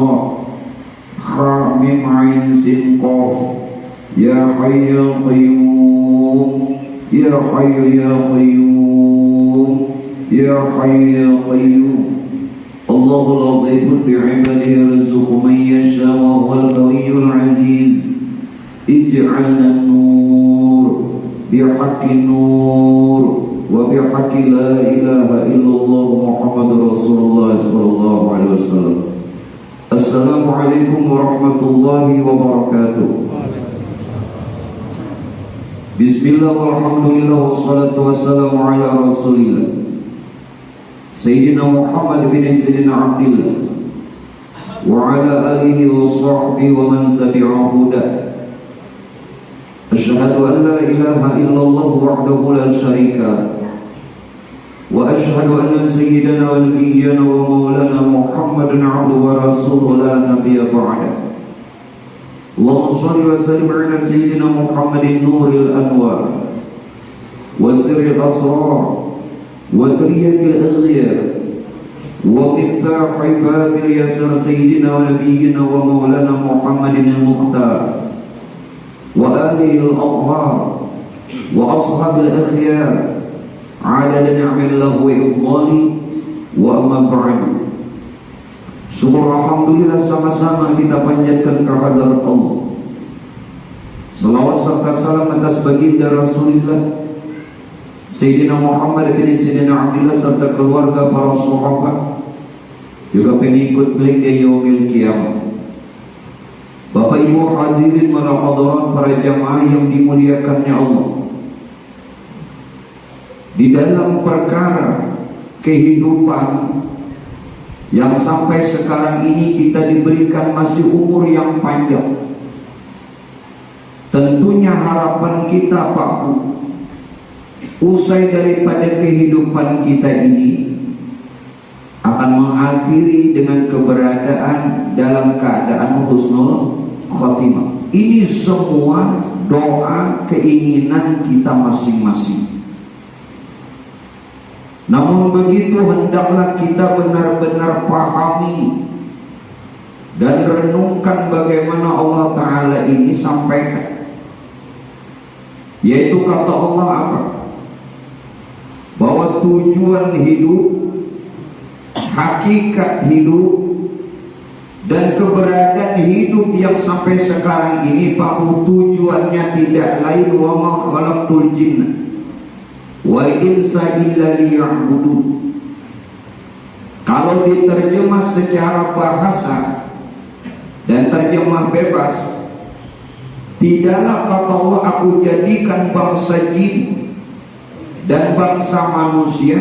Sad Ha Mim Ain Sin Qaf Ya Hayy Ya Qayyum Ya Hayy Ya Qayyum Ya Hayy Ya Qayyum Allahul Latif bi'ibadihi yarzuqu man yasha wa huwal qawiyyul aziz ij'alna nur bihaqqin nur wa bihaqqi la ilaha illallah Muhammadur Rasulullah sallallahu alaihi wasallam. Assalamualaikum warahmatullahi wabarakatuh. Bismillah walhamdulillah wassalatu wassalamu ala rasulillah Sayyidina Muhammad bin Sayyidina Abdillah wa ala alihi wa sahbihi wa man tabi'a huda. Asyhadu an la ilaha illallah wahdahu la syarika wa asyhadu anna sayyidana wa nabiyyana wa maulana Muhammadan abduhu wa rasuluhu la nabiyya ba'da. Allahumma shalli wa sallim ala sayyidina Muhammadin nuril anwar wa sirril asrar وتريك الأغيار ومفتاح باب اليسر سيدنا ونبينا ومولانا محمد المختار وآله الأطهار وأصحاب الأخيار عدد نعم الله وإفضاله وأما بعد. Syukur alhamdulillah sama-sama kita panjatkan kehadirat Allah. Salawat serta salam atas baginda Rasulullah Sayyidina Muhammad bin Sayyidina Abdullah serta keluarga para sahabat juga pengikut hingga yaumil qiyamah. Bapak Ibu hadirin hadirat para jamaah yang dimuliakannya Allah. Di dalam perkara kehidupan yang sampai sekarang ini kita diberikan masih umur yang panjang. Tentunya harapan kita Pak Bu, usai daripada kehidupan kita ini akan mengakhiri dengan keberadaan dalam keadaan husnul khotimah. Ini semua doa keinginan kita masing-masing. Namun begitu hendaklah kita benar-benar pahami dan renungkan bagaimana Allah Ta'ala ini sampaikan, yaitu kata Allah apa? Bahwa tujuan hidup, hakikat hidup, dan keberadaan hidup yang sampai sekarang ini Pak, tujuannya tidak lain wa ma khalaqtul jinna wal insa illa liya'budun. Kalau diterjemah secara bahasa dan terjemah bebas, tidaklah kata Allah aku jadikan bangsa jin dan bangsa manusia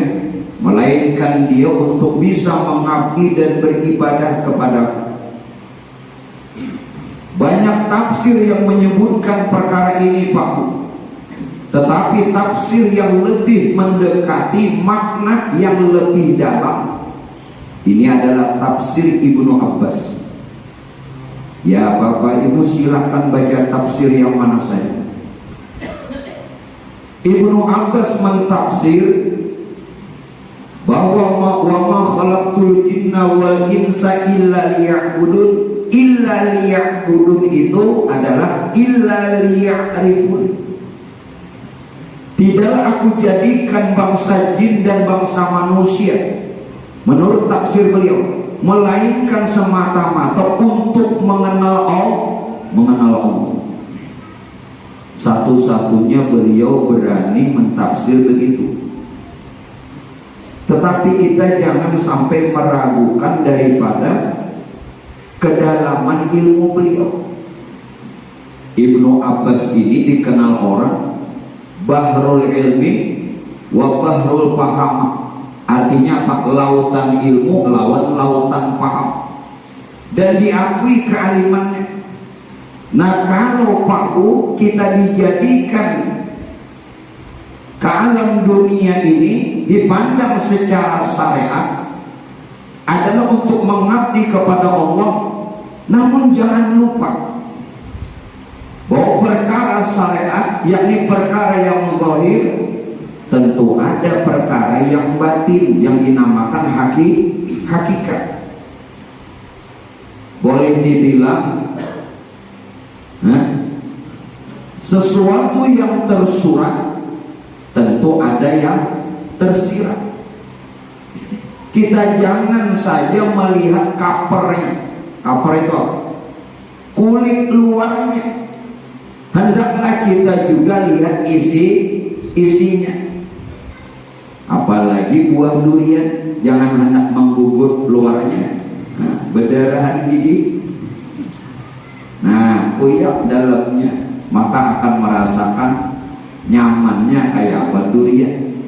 melainkan dia untuk bisa mengabdi dan beribadah kepadaku. Banyak tafsir yang menyebutkan perkara ini Pak, tetapi tafsir yang lebih mendekati makna yang lebih dalam ini adalah tafsir Ibnu Abbas. Ya Bapak Ibu silakan baca tafsir yang mana saja. Ibnu Abbas mentafsir bahwa wa ma khalaqtul jinna wal insa illa liya'budun. Illa liya'budun itu adalah illa liya'rifun. Tidaklah aku jadikan bangsa jin dan bangsa manusia, menurut tafsir beliau, melainkan semata-mata untuk mengenal Allah. Satu-satunya beliau berani mentafsir begitu. Tetapi kita jangan sampai meragukan daripada kedalaman ilmu beliau. Ibnu Abbas ini dikenal orang bahrul ilmi wa bahrul paham. Artinya apa? Lautan ilmu lawan lautan paham. Dan diakui kealimannya. Nah kalau Pak Bu kita dijadikan ke alam dunia ini dipandang secara syariat adalah untuk mengabdi kepada Allah, namun jangan lupa bahwa perkara syariat yakni perkara yang zahir, tentu ada perkara yang batin yang dinamakan hakikat. boleh dibilang sesuatu yang tersurat, tentu ada yang tersirat. Kita jangan saja melihat covernya. Cover itu kulit luarnya, hendaklah kita juga lihat isinya. Apalagi buah durian, jangan hendak menggugut luarnya, berdarahan gigi. Nah, kuyak dalamnya, maka akan merasakan nyamannya kayak apa durian.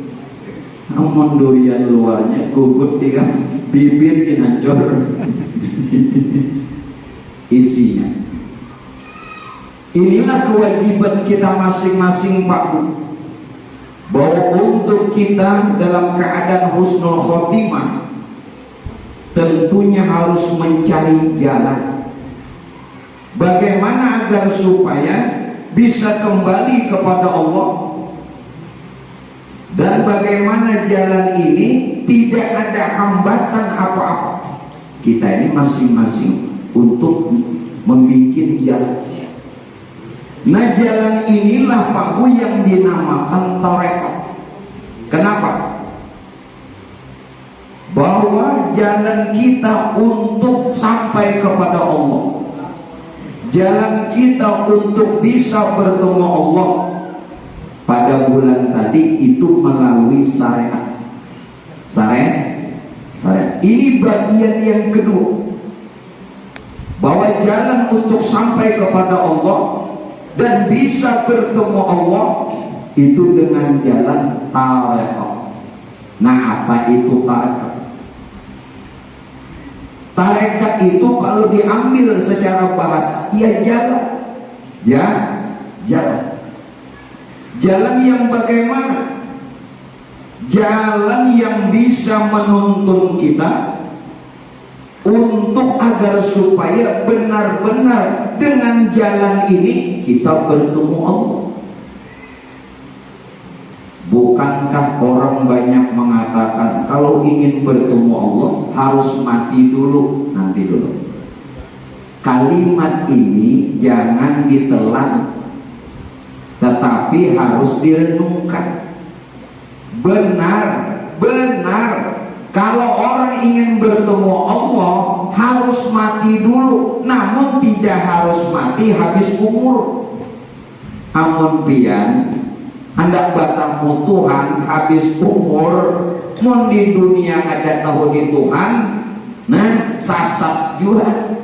Namun durian luarnya gugut dia, bibir hancur. Isinya. Inilah kewajiban kita masing-masing, Pak Bu, bahwa untuk kita dalam keadaan husnul khotimah tentunya harus mencari jalan bagaimana agar supaya bisa kembali kepada Allah, dan bagaimana jalan ini tidak ada hambatan apa-apa. Kita ini masing-masing untuk membuat jalan. Nah, jalan inilah Pak Bu yang dinamakan tarekat. Kenapa? Bahwa jalan kita untuk sampai kepada Allah, jalan kita untuk bisa bertemu Allah pada bulan tadi itu melalui syariat. Syariat. Ini bagian yang kedua, bahwa jalan untuk sampai kepada Allah dan bisa bertemu Allah itu dengan jalan tarekat. Nah, apa itu tarekat? Tarekat itu kalau diambil secara bahasa, ya jalan. Jalan. Jalan yang bagaimana? Jalan yang bisa menuntun kita untuk agar supaya benar-benar dengan jalan ini kita bertemu Allah. Bukankah orang banyak mengatakan kalau ingin bertemu Allah harus mati dulu, nanti dulu. Kalimat ini jangan ditelan, tetapi harus direnungkan. Benar. Kalau orang ingin bertemu Allah harus mati dulu, namun tidak harus mati habis umur. Amun pian hendak bertemu Tuhan habis umur, mun di dunia ada tahu di Tuhan, nah sasat juga.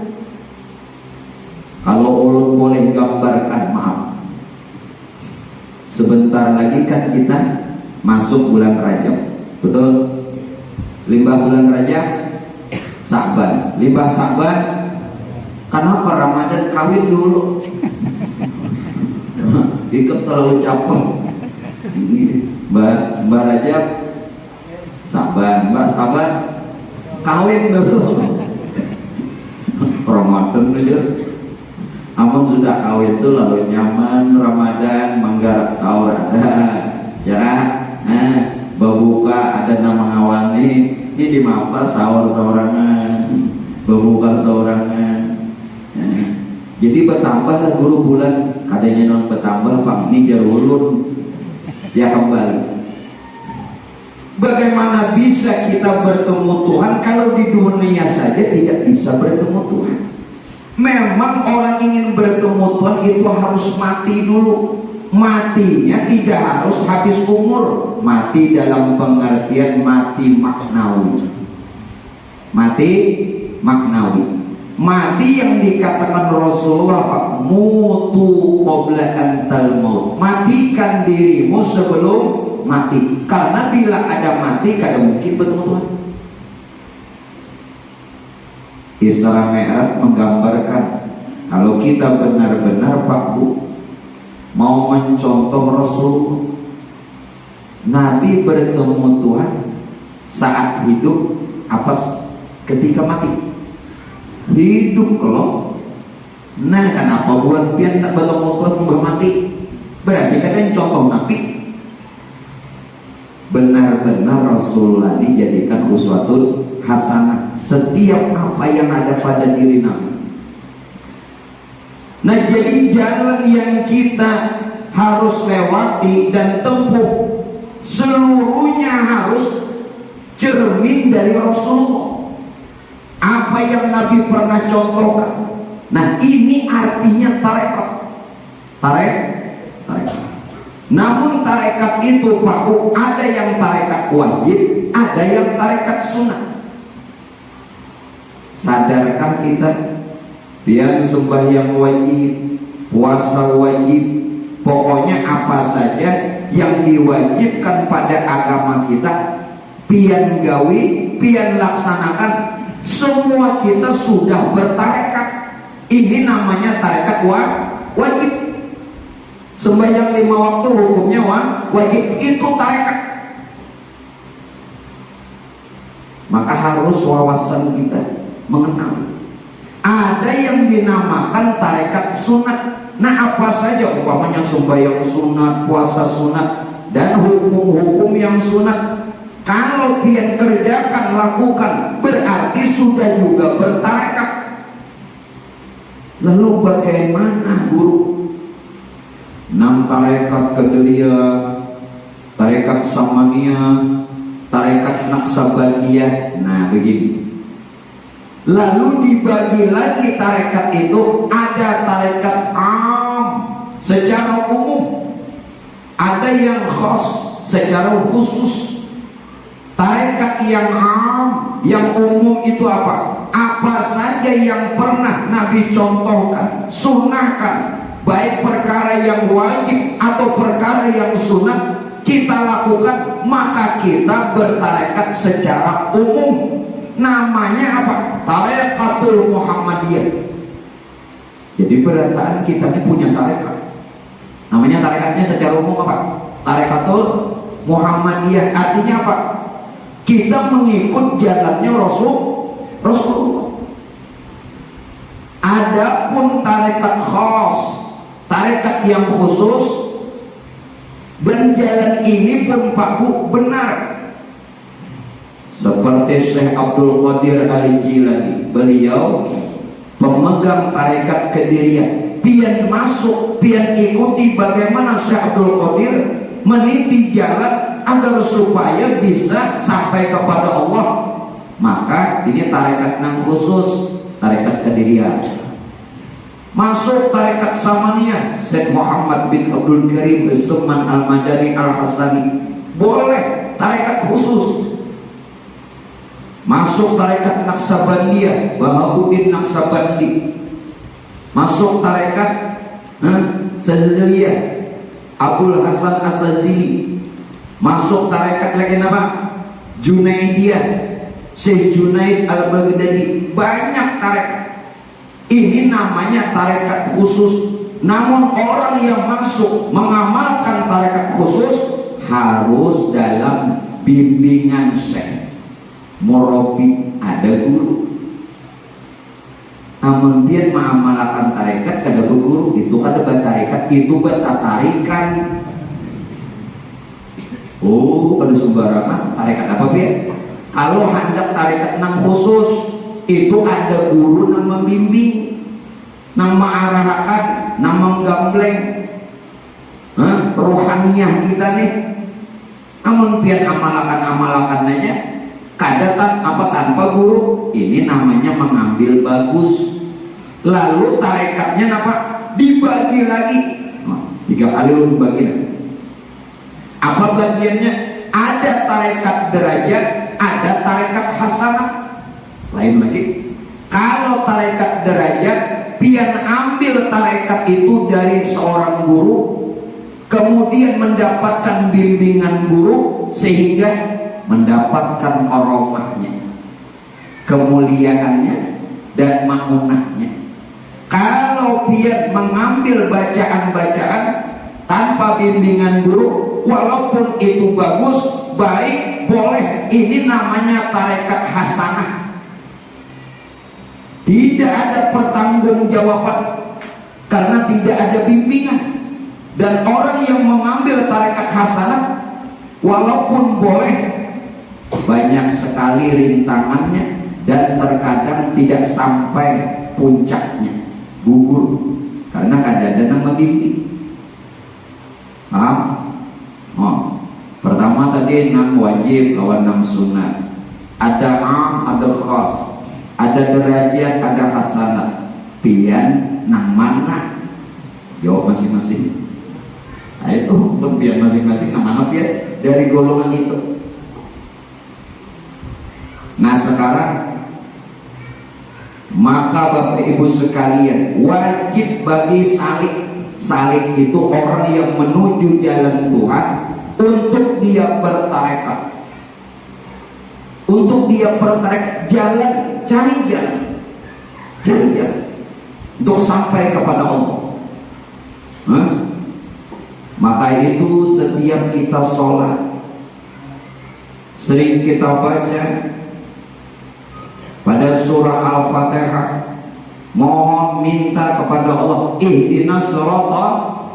Kalau ulun boleh gambarkan, maaf, sebentar lagi kan kita masuk bulan Rajab, betul? Limbah bulan Rajab, Sa'ban. Limbah Sa'ban, kenapa Ramadan kawin dulu? Ikut terlalu capek. Mbak Rajab, Sa'ban. Mbak Sa'ban, kawin dulu. Ramadan aja. Amun sudah kawin tuh lalu nyaman Ramadan, menggarap sahur ada, ya. Berbuka ada nama ngawani, ini di mapa sahur-sahurangan, berbuka sahurangan. Jadi bertambahlah guru bulan, kadangnya non bertambah Pak, ini jarulun ya kembali. Bagaimana bisa kita bertemu Tuhan kalau di dunia saja tidak bisa bertemu Tuhan? Memang orang ingin bertemu Tuhan itu harus mati dulu. Matinya tidak harus habis umur. Mati dalam pengertian mati maknawi. Mati maknawi. Mati yang dikatakan Rasulullah, Pak, mutu qabla antal maut. Matikan dirimu sebelum mati. Karena bila ada mati, kada mungkin bertemu Tuhan. Isra Mi'raj menggambarkan kalau kita benar-benar Pak Bu mau mencontoh Rasul, Nabi bertemu Tuhan saat hidup apa ketika mati? Hidup kalau. Nah, kenapa buat pian tak bertemu Tuhan bermati? Berarti kadang contoh Nabi. Benar-benar Rasulullah dijadikan uswatun hasanah. Setiap apa yang ada pada diri Nabi Nah, jadi jalan yang kita harus lewati dan tempuh seluruhnya harus cermin dari Rasulullah. Apa yang Nabi pernah contohkan. Nah, ini artinya tarekat. Tarekat. Namun tarekat itu Pak Bu, ada yang tarekat wajib, ada yang tarekat sunnah. Sadarkah kita? Yang sembahyang wajib, puasa wajib, pokoknya apa saja yang diwajibkan pada agama kita, pian gawi, pian laksanakan, semua kita sudah bertarekat. Ini namanya tarekat wajib. Sembahyang 5 waktu hukumnya wajib, itu tarekat. Maka harus wawasan kita mengenal. Ada yang dinamakan tarekat sunat. Nah, apa saja umpamanya sembahyang sunat, puasa sunat, dan hukum-hukum yang sunat. Kalau pian kerjakan, lakukan, berarti sudah juga bertarekat. Lalu bagaimana guru? 6 tarekat Qadiriyah, tarekat Samaniyah, tarekat Naqsabandiyah. Nah, begini. Lalu dibagi lagi tarekat itu, ada tarekat am secara umum, ada yang khas secara khusus. Tarekat yang am, yang umum itu apa? Apa saja yang pernah Nabi contohkan, sunnahkan, baik perkara yang wajib atau perkara yang sunnah, kita lakukan, maka kita bertarekat secara umum. Namanya apa? Tarekatul Muhammadiyah. Jadi berataan kita ini punya tarekat. Namanya tarekatnya secara umum apa? Tarekatul Muhammadiyah. Artinya apa? Kita mengikut jalannya Rasulullah. Adapun tarekat khas, tarekat yang khusus, dan jalan ini pun Pak Bu benar. Seperti Syekh Abdul Qadir Al-Jilani, beliau pemegang tarekat Qadiriyah. Pian masuk, pian ikuti bagaimana Syekh Abdul Qadir meniti jalan agar supaya bisa sampai kepada Allah. Maka ini tarekat yang khusus, tarekat Qadiriyah. Masuk tarekat Samaniyah, Syekh Muhammad bin Abdul Karim As-Summan Al-Madani Al-Hasani, boleh tarekat khusus. Masuk tarekat Naqsabandiyah, Bahabuddin Naqsabandi. Masuk tarekat Saziliyah, Abdul Hasan As-Sazili. Masuk tarekat lagi nama Junaidiyah, Syekh Junaid Al-Baghdadi. Banyak tarekat. Ini namanya tarekat khusus. Namun orang yang masuk mengamalkan tarekat khusus harus dalam bimbingan syekh, murabi, ada guru. Namun dia mengamalkan tarekat kada guru, itu kada tarekat, itu bertatarikan. Oh, pada sembarangan tarekat apa biar? Kalau hendak tarekat nang khusus, itu ada guru nang membimbing, nang mengarahkan, nang menggambleng rohaniyah kita nih. Namun biar amalakan aja, kadang apa tanpa guru, ini namanya mengambil bagus. Lalu tarekatnya apa? Dibagi lagi. 3 kali lu dibagi. Apa bagiannya? Ada tarekat derajat, ada tarekat hasanah. Lain lagi. Kalau tarekat derajat, pian ambil tarekat itu dari seorang guru, kemudian mendapatkan bimbingan guru sehingga mendapatkan karomahnya, kemuliaannya, dan maunahnya. Kalau pian mengambil bacaan-bacaan tanpa bimbingan guru, walaupun itu bagus, baik, boleh, ini namanya tarekat hasanah. Tidak ada pertanggungjawaban karena tidak ada bimbingan. Dan orang yang mengambil tarekat hasanah, walaupun boleh, banyak sekali rintangannya dan terkadang tidak sampai puncaknya, gugur. Karena kadang-kadang nama bimbing. Paham? Pertama tadi nang wajib lawan nang sunat. Ada ada khas, ada derajat, ada hasanah. Pian nang mana? Jawab masing-masing. Nah itu pian masing-masing nang mana pian dari golongan itu. Nah sekarang maka Bapak Ibu sekalian, wajib bagi salik itu orang yang menuju jalan Tuhan untuk dia bertarekat, jalan, cari jalan untuk sampai kepada Allah. Maka itu setiap kita sholat sering kita baca pada surah Al-Fatihah, mohon minta kepada Allah ihdinas siratal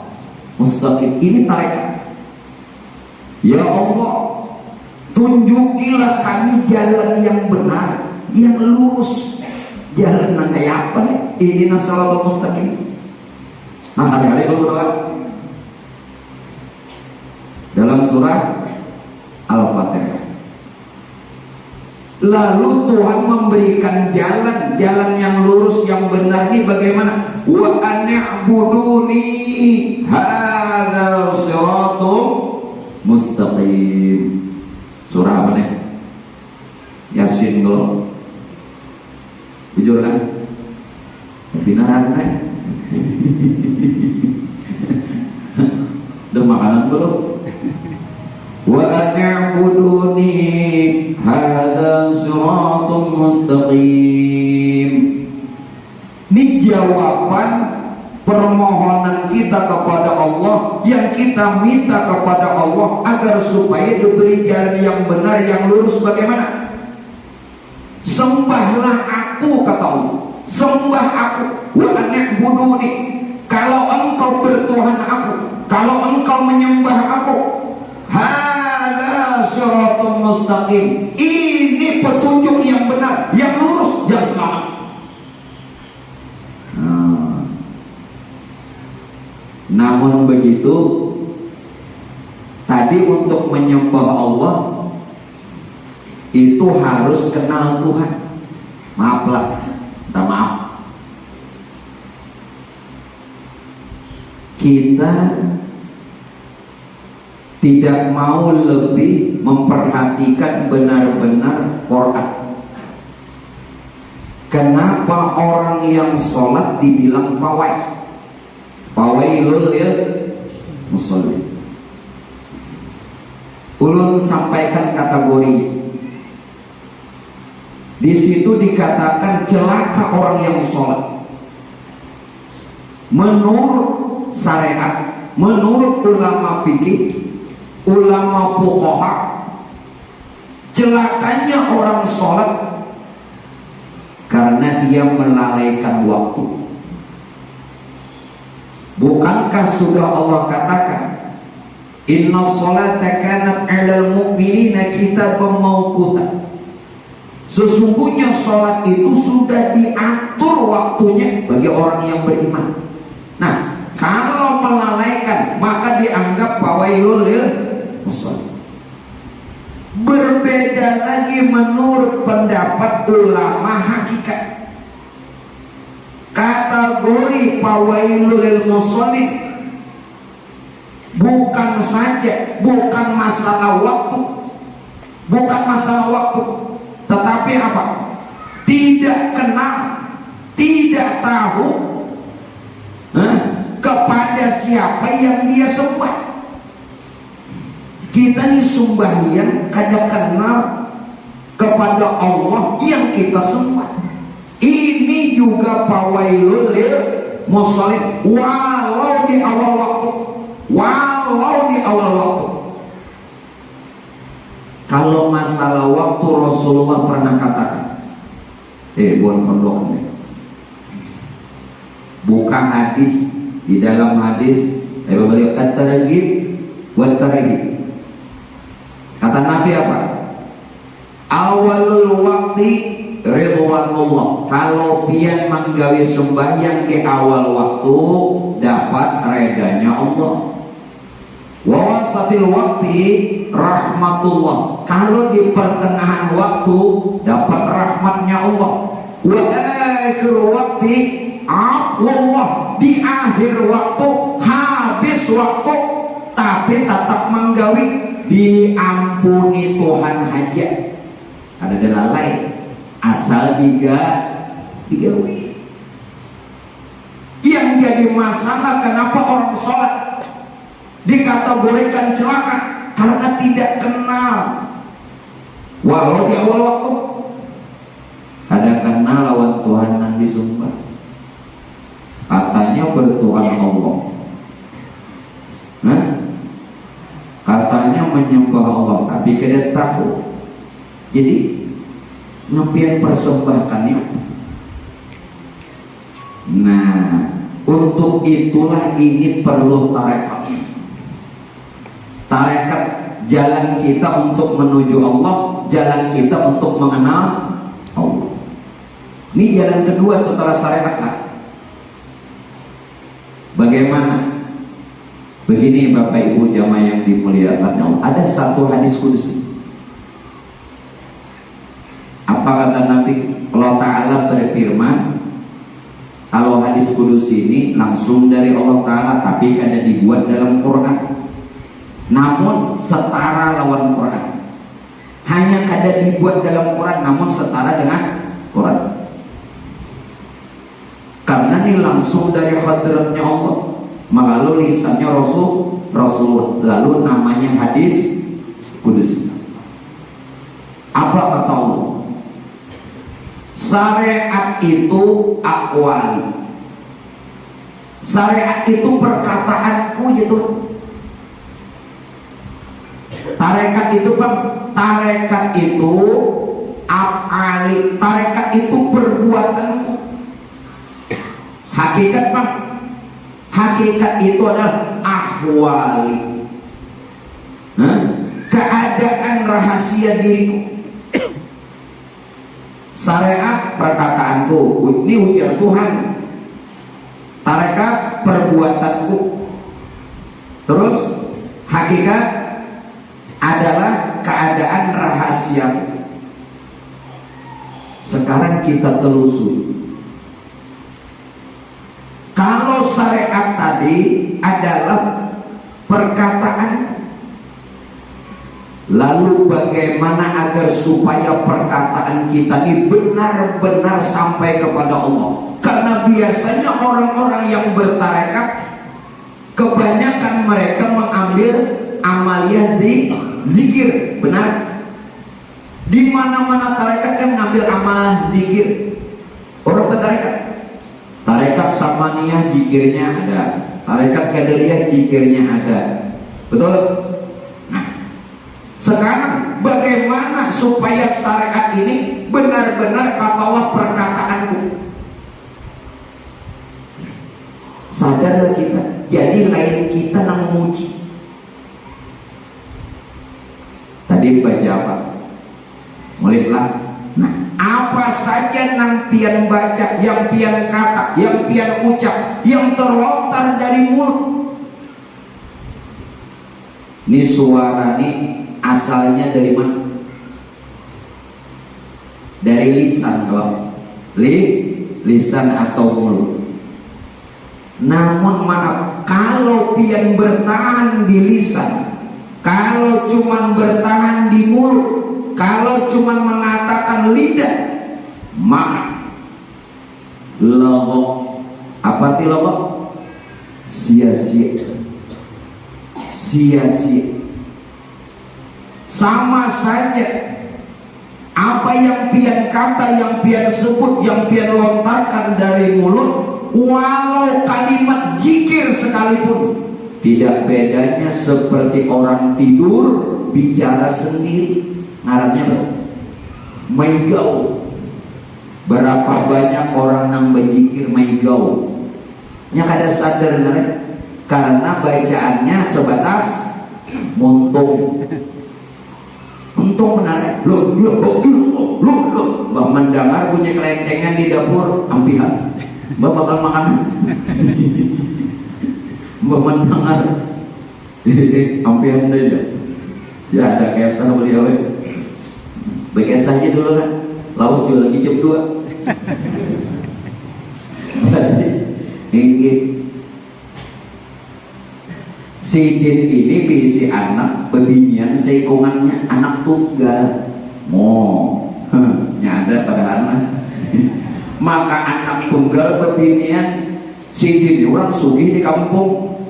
mustaqim. Ini tarekat. Ya Allah, tunjukilah kami jalan yang benar, yang lurus. Jalan yang kayak apa nih? Ihdinas siratal mustaqim. Nah, hari-hari kalau berdoa dalam surah Al-Fatihah. Lalu Tuhan memberikan jalan yang lurus, yang benar ini bagaimana? Wa an'buduni hadza siratum mustaqim. Surah apa nih? Yasin lo. Jujur kan? Benaran kan? Udah makanan belum? Wa an'buduni hadza siratum mustaqim. Ini jawaban permohonan kita kepada Allah, yang kita minta kepada Allah agar supaya diberi jalan yang benar, yang lurus. Bagaimana? Sembahlah aku, kata Allah. Sembah aku. Wa an'buduni. Kalau engkau bertuhan aku, kalau engkau menyembah aku, hadza siratum mustaqim. Ini petunjuk yang benar, yang lurus, yang selamat. Namun begitu, tadi untuk menyembah Allah itu harus kenal Tuhan. Maaflah, minta maaf. Kita tidak mau lebih memperhatikan benar-benar Quran. Kenapa orang yang sholat dibilang pawai? Fawailul lil musallin. Ulun sampaikan kategori. Di situ dikatakan celaka orang yang sholat. Menurut syariat, menurut ulama fikih, ulama fuqaha, celakanya orang sholat karena dia melalaikan waktu. Bukankah sudah Allah katakan, inna sholata kanat 'alal mu'minina kitaban mawquta. Sesungguhnya sholat itu sudah diatur waktunya bagi orang yang beriman. Nah, kalau melalaikan maka dianggap fawailul lil musallin. Berbeda lagi menurut pendapat ulama hakikat. Kategori fawailul lil musallin bukan masalah waktu, tetapi apa? Tidak kenal, tidak tahu kepada siapa yang dia sembah. Kita ini sembahyang kada kenal kepada Allah yang kita sembah. Ini juga fawailul lil musallin walau di awal waktu. Kalau masalah waktu Rasulullah pernah katakan, buat pondok nih. Buka hadis, di dalam hadis beliau at-targhib wa tarhib. Kata Nabi apa? Awalul waqti ridwanullah. Kalau pian manggawi sembahyang di awal waktu dapat redanya Allah. Wa wasatil waqti rahmatullah. Kalau di pertengahan waktu dapat rahmatnya Allah. Wa akhir waqti Allah. Di akhir waktu habis waktu tapi tetap menggawi diampuni Tuhan aja. Ada jalan lain asal digawi. Yang jadi masalah kenapa orang sholat dikategorikan celaka karena tidak kenal. Walau di awal waktu ada kenal lawan Tuhan yang disembah, katanya bertuhan Allah, katanya menyembah Allah, tapi kada tahu. Jadi ngepian persembahkannya. Nah, untuk itulah ini perlu tarekat. Tarekat jalan kita untuk menuju Allah, jalan kita untuk mengenal Allah. Ini jalan kedua setelah syariat lah. Bagaimana? Begini Bapak Ibu jamaah yang dimuliakan Allah. Ada satu hadis kudusi. Apa kata Nabi? Allah Ta'ala berfirman, kalau hadis kudus ini langsung dari Allah Ta'ala, tapi kada dibuat dalam Quran, namun setara lawan Quran. Hanya kada dibuat dalam Quran, namun setara dengan Quran. Karena ini langsung dari hadratnya Allah, melalui lisannya Rasul, lalu namanya hadis kudus. Apa kata Allah? Syariat itu akwali. Syariat itu perkataanku gitu. Tarekat itu Bang, tarekat itu afali, tarekat itu perbuatanku. Hakikat Bang, hakikat itu adalah ahwali. Keadaan rahasia diriku. Syariat perkataanku, ini ujar Tuhan. Tarekat perbuatanku. Terus hakikat adalah keadaan rahasia. Sekarang kita telusuri. Kalau syariat tadi adalah perkataan, lalu bagaimana agar supaya perkataan kita ini benar-benar sampai kepada Allah? Karena biasanya orang-orang yang bertarekat, kebanyakan mereka mengambil amalia zikir, benar? Di mana-mana tarekat kan mengambil amal zikir. Orang bertarekat, tarekat samaniyah zikirnya ada, tarekat qadariyah zikirnya ada, betul? Sekarang bagaimana supaya syariat ini benar-benar katalah perkataanku? Sadarlah kita, jadi lain kita nang memuji. Tadi baca apa? Mulailah. Nah, apa saja nang pian baca, yang pian kata, yang pian ucap, yang terlontar dari mulut. Ini suara nih asalnya dari mana? Dari lisan, kalau lisan atau mulut. Namun maaf, kalau pian bertahan di lisan, kalau cuman bertahan di mulut, kalau cuman mengatakan lidah, maka logok. Apa ti logok? Sia-sia. Sia-sia. Sama saja. Apa yang pian kata, yang pian sebut, yang pian lontarkan dari mulut, walau kalimat zikir sekalipun, tidak bedanya seperti orang tidur bicara sendiri. Ngarannya maigau. Berapa banyak orang yang berzikir maigau, nya kada sadar nare, karena bacaannya sebatas muntung. Untung menarik, Mbah mendengar bunyi kelentengan di dapur, ampihan Mbah bakal makan. Mbah mendengar ampihan aja ya, ada kesah beliau bekesah aja dulu kan, lawas juga lagi jam 2. Ini Sidin ini bisi anak bebinian seikungannya anak tunggal nyada pada anak. Maka anak tunggal bebinian Sidin orang sugih di kampung,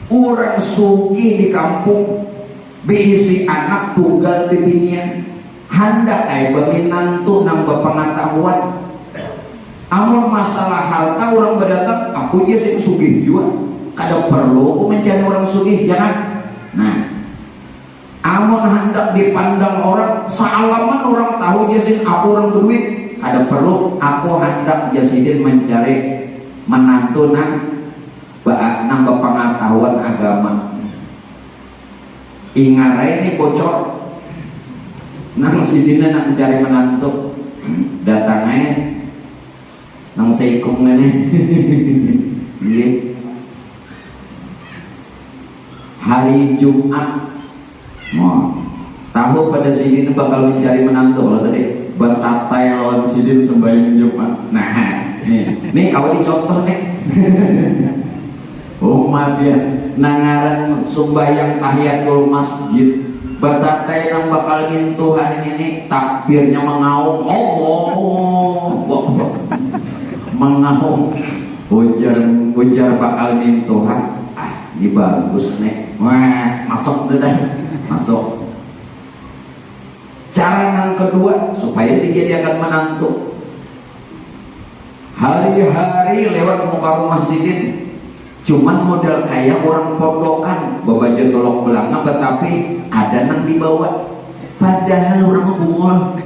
orang sugih di kampung bisi anak tunggal bebinian hendak kayak beminantu nambah pengetahuan. Amun masalah harta orang berdatang aku dia sih sugih juga, kada perlu aku mencari orang sugih, jangan. Nah, amun hendak dipandang orang sealaman orang tahu jasin aku orang berduit, kada perlu aku hendak jasidin mencari menantu nambah pengetahuan agama. Ingarai ini bocor nang sidina nak mencari menantu, datangnya nang seikung ini. Iya, hari Jumat tahu pada sidin bakal mencari menantu. Kalau tadi bertatai lawan sidin sembahyang Jumat. Nah nih kau dicontoh nih. Umat dia nangaran sembahyang tahiyatul masjid, bertatai nang bakal Tuhan ini takbirnya mengaum Allah mengaum ujar bakal Tuhan. Ini bagus nih, wah masuk tuh dah, masuk. Cara yang kedua supaya dia akan menantu, hari-hari lewat muka rumah sidin cuman modal kayak orang pondokan babaja tolong belanga, tetapi ada nang dibawa, padahal orang bungul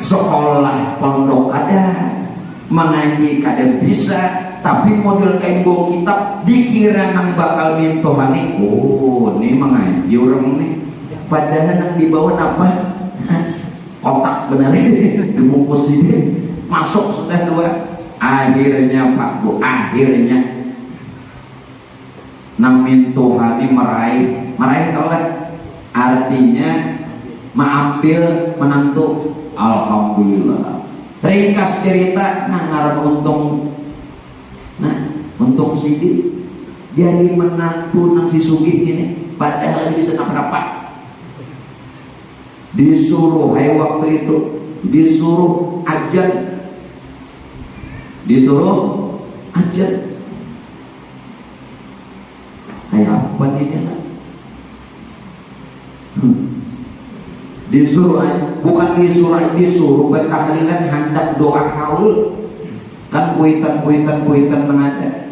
sekolah pondok ada, mengaji kada bisa, tapi model kayak bawa kitab dikira nang bakal mintohani. Oh ini mengaji orang nih, padahal nang dibawa apa kotak benar dibungkus ini masuk sudah 2. Akhirnya Pak Bu, akhirnya nang mintohani meraih tahu kan artinya mengambil menantu. Alhamdulillah. Ringkas cerita nangaran untung sidin jadi menantu nang si sugih ini, padahal bisa nak rapat. Disuruh waktu itu disuruh ajan kayak apa ini lah. Bukan disuruh bertahlilan hendak doa haul kan, kuitan mengada.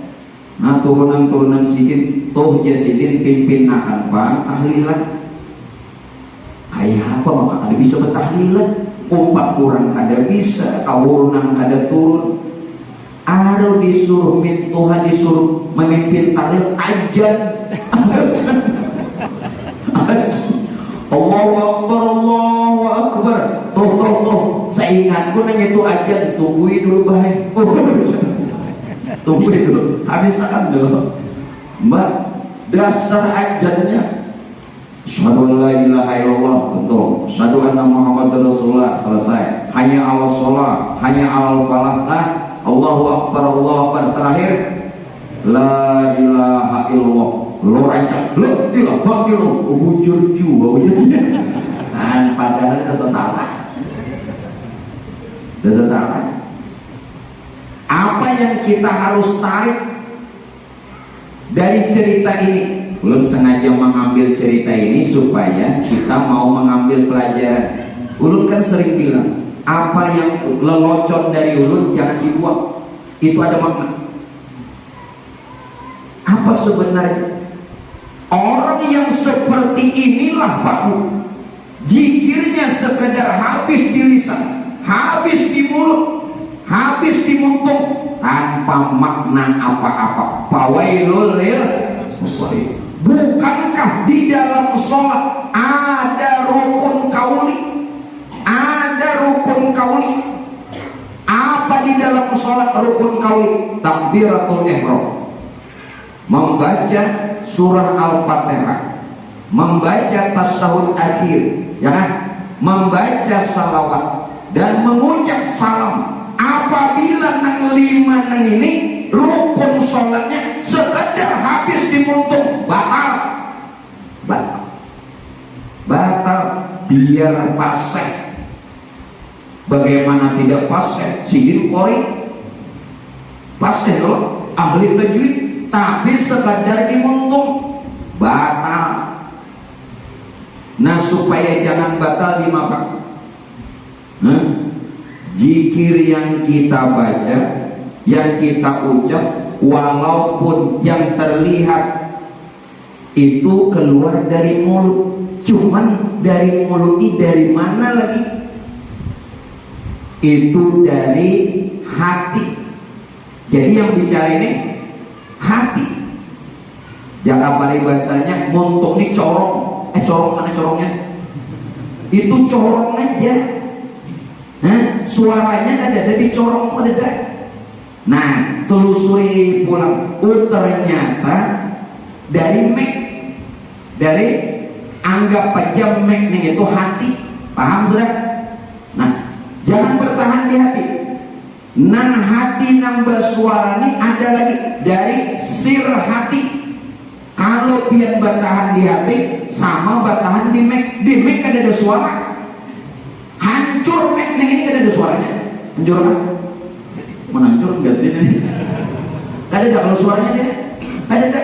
Nah turunan sidin toh jasidin pimpin akan bang tahlilan kayak apa, maka kada bisa bertahlilan. 4 orang kada bisa, kawurunan kada turun. Aro disuruh Tuhan disuruh memimpin tahlil ajan. Allahu Akbar, Allahu Akbar. Tuh seingatku nang itu ajan, tungguin dulu baik. Tungguin dulu, habiskan dulu Mbak dasar ajannya. Asyhadu an la ilaha illallah, betul. Asyhadu anna Muhammadar Rasulullah, selesai. Hanya ala sholat, hanya ala falah. Nah, Allahu Akbar, terakhir la ilaha illallah. Lo rancak, lo ilah bakil lo bujur juga. Nah, padahal itu salah. Apa yang kita harus tarik dari cerita ini? Ulun sengaja mengambil cerita ini supaya kita mau mengambil pelajaran. Ulun kan sering bilang, apa yang lelocon dari ulun jangan dibuang. Itu ada makna. Apa sebenarnya? Orang yang seperti inilah Pak Bu, zikirnya sekedar habis di lisan, habis di mulut, habis di muntung, tanpa makna apa-apa. Fawailul lil musallin. Bukankah di dalam sholat ada rukun kauli? Ada rukun kauli. Apa di dalam sholat rukun kauli? Takbiratul ihram, membaca surah Al-Fatihah, membaca tasyahud akhir, ya kan? Membaca salawat dan mengucap salam. Apabila nang lima nang ini rukun sholatnya sekedar habis dimuntung, batal. Biar paseh. Bagaimana tidak paseh? Sidin Qori paseh loh, ahli tajwid, tapi sekadar dimuntung, batal. Nah, supaya jangan batal di Pak, zikir yang kita baca, yang kita ucap, walaupun yang terlihat itu keluar dari mulut, cuman dari mulut ini dari mana lagi? Itu dari hati. Jadi yang bicara ini hati. Jangan bahasanya montok ini corong. Corong mana corongnya? Itu corong aja. Suaranya ada dari corong pun ada. Nah, telusuri pulang. Ternyata dari mic, dari anggap aja mic nih itu hati. Paham sudah? Nah, jangan bertahan di hati. Nang hati nang bersuara ini ada lagi dari sir hati. Kalau biar bertahan di hati sama bertahan di mic. Di mic kan ada suara. Hancur mic ini kan ada suaranya. Hancur apa? Menancur ganti ini. Ada kalau suaranya sih? Ada.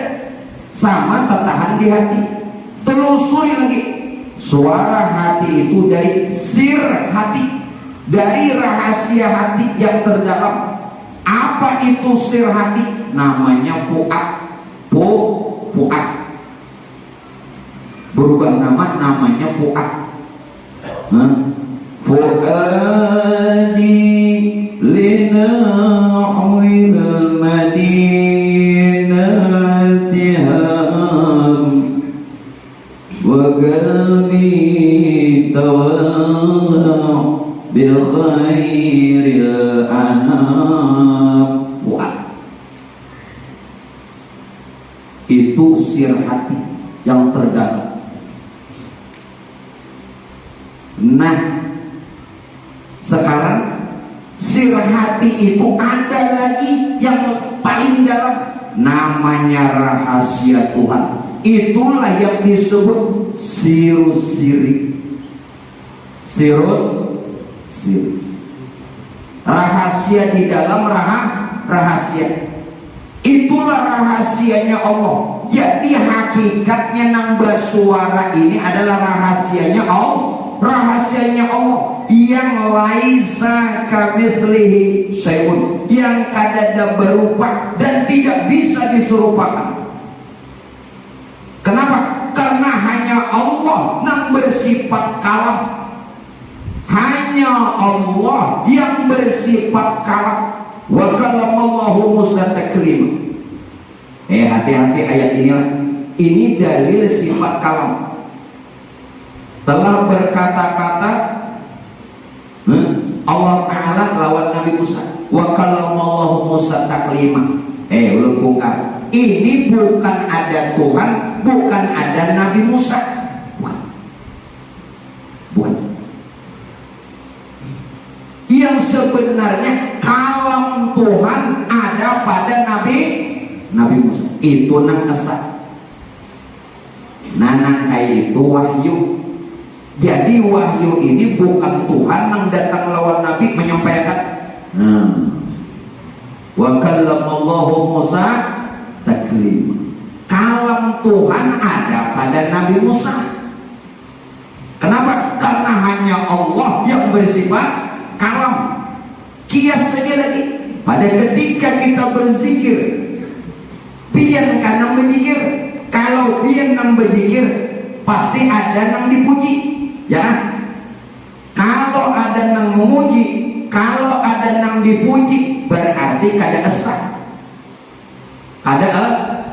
Sama tertahan di hati. Telusuri lagi. Suara hati itu dari sir hati. Dari rahasia hati yang terdalam. Apa itu sir hati? Namanya fuad. Fuad. Berubah namanya fuad. Fuadi lina'wil madinati ham wa qalbi tawalla bil khairil anam. Fuad itu sir hati yang terdalam. Nah, sekarang sir hati itu ada lagi yang paling dalam, namanya rahasia Tuhan. Itulah yang disebut sirus siri. Rahasia di dalam rahasia. Itulah rahasianya Allah. Jadi hakikatnya nambah suara ini adalah rahasianya Allah. Rahasianya Allah yang laisa kamitslihi syai'un, yang kadada berupa dan tidak bisa diserupakan. Kenapa? Karena hanya Allah yang bersifat kalam. Hanya Allah yang bersifat kalam. Wa kallamallahu Musa taklima. Hati-hati ayat ini. Ini dalil sifat kalam. Telah berkata-kata Allah Ta'ala lawan Nabi Musa. Wa kallamallahu Musa taklima. Ulun bongkar. Ini bukan ada Tuhan, bukan ada Nabi Musa. Bukan. Yang sebenarnya kalam Tuhan ada pada Nabi Musa. Itu nang esa. Nang kayak itu wahyu. Jadi wahyu ini bukan Tuhan yang datang lawan Nabi menyampaikan. Wa kallamallahu Musa taklima. Kalam Tuhan ada pada Nabi Musa. Kenapa? Karena hanya Allah yang bersifat kalam. Kias saja lagi. Pada ketika kita berzikir, pian kanang berzikir. Kalau pian nang berzikir, pasti ada nang dipuji. Ya, kalau ada nang memuji, kalau ada nang dipuji, berarti kada esa. Ada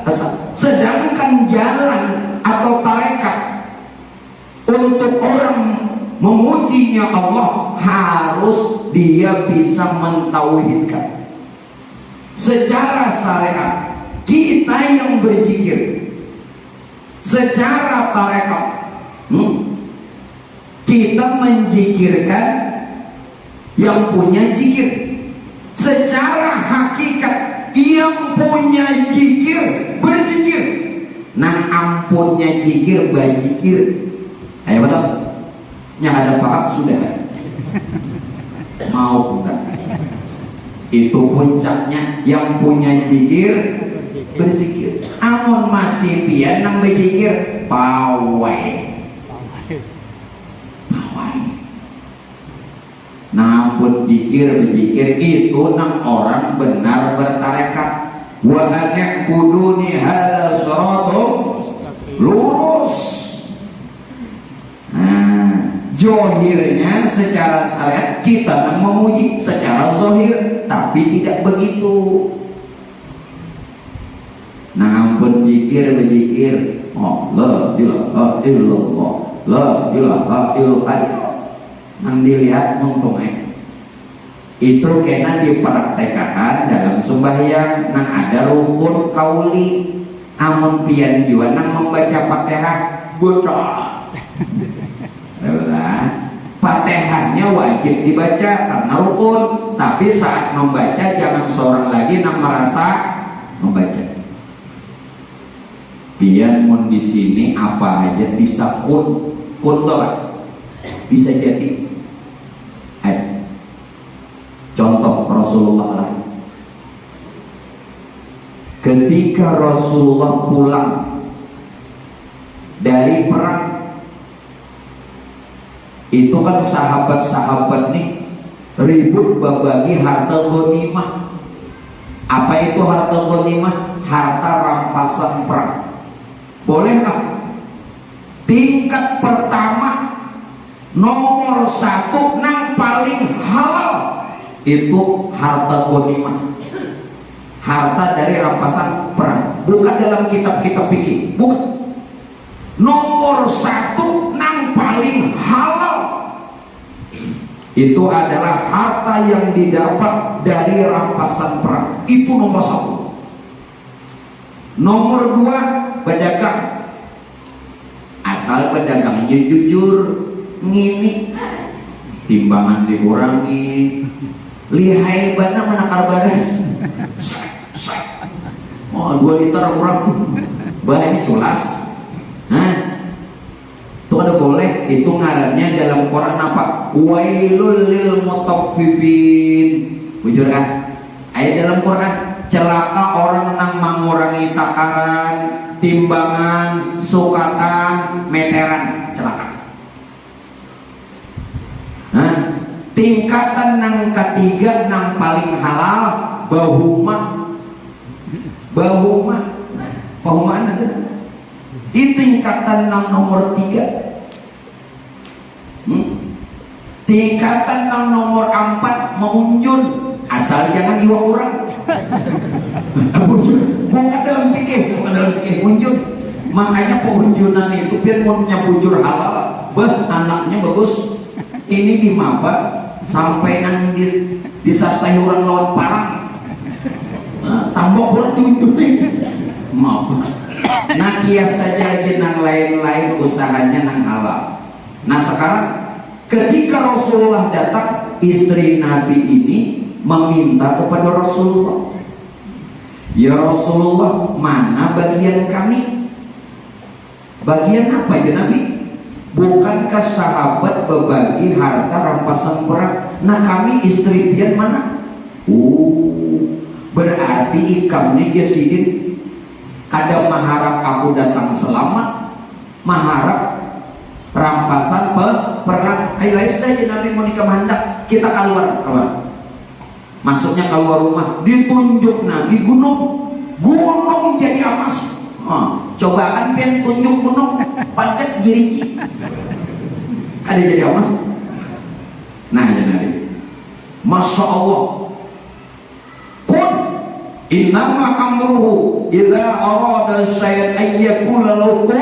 esa. Sedangkan jalan atau tarekat untuk orang Memujinya Allah harus dia bisa mentauhidkan. Secara syariat kita yang berzikir, secara tarekat kita menjikirkan yang punya zikir. Secara hakikat yang punya zikir berzikir. Nah ampunnya zikir berzikir. Ayo betul. Yang ada paham sudah. Mau bukan? Itu puncaknya yang punya zikir berzikir. Amun masih pian nang berzikir pawai. Namun zikir berzikir itu nang orang benar bertarekat. Wa an'buduni hadza shiratum lurus. Nah, zohirnya secara syariat kita nang memuji secara zohir, tapi tidak begitu. Namun zikir berzikir, oh la ilaha illallah, la ilaha illallah. Nang dilihat untungnya itu kena dipraktekkan dalam sembahyang. Nang ada rukun kauli, amun pian juga nang membaca Fatihah bocah. Fatihahnya wajib dibaca karena rukun, tapi saat membaca jangan seorang lagi nang merasa membaca. Pian mun di sini apa aja bisa kun tuh bisa jadi. Contoh Rasulullah lah. Ketika Rasulullah pulang dari perang, itu kan sahabat-sahabat nih ribut berbagi harta ghanimah. Apa itu harta ghanimah? Harta rampasan perang. Boleh nggak? Tingkat pertama, nomor 1 nang paling halal itu harta ghanimah, harta dari rampasan perang. Bukan dalam kitab-kitab fikih, bukan. Nomor 1 nang paling halal itu adalah harta yang didapat dari rampasan perang. Itu nomor 1. Nomor 2, berdagang. Asal berdagang jujur, ngini timbangan dikurangi, lihai bana menakar baras. Oh 2 liter kurang, bahannya culas. Nah itu ada boleh. Itu ngarannya dalam Quran apa? Wailul lil mutaffifin. Bujur kan? Ayat dalam Quran, celaka orang nang mengurangi takaran, timbangan, sukatan, meteran, celaka. Nah, tingkatan nang ketiga nang paling halal bahuma. Bahuma ada. Itu tingkatan nang nomor 3. Tingkatan nang nomor 4 mengunjun, asal jangan iwa kurang. Bukan dalam fikih unjun. Makanya pengunjunan itu biar punya bujur halal, anaknya bagus. Ini di maba sampai nang di sayuran lawan parang, tambah kurang diunjutin maba. Nah kias saja nang lain-lain usahanya nang halal. Nah sekarang ketika Rasulullah datang, istri Nabi ini meminta kepada Rasulullah, ya Rasulullah, mana bagian kami? Bagian apa ya Nabi? Bukankah sahabat berbagi harta rampasan perang? Nah kami istri pian mana? Berarti ikamnya dia sidin. Kadang mengharap aku datang selamat, mengharap rampasan perang. Ayo saja Nabi mau nikah mandak, kita keluar. Masuknya keluar rumah, ditunjuk Nabi gunung jadi emas. Coba kan pian tunjuk gunung, pancet jiriji. Ada jadi emas. Nah ya Nabi, Masya Allah. Kun innama amruhu idza arada syai'an ayyakula lahu kun.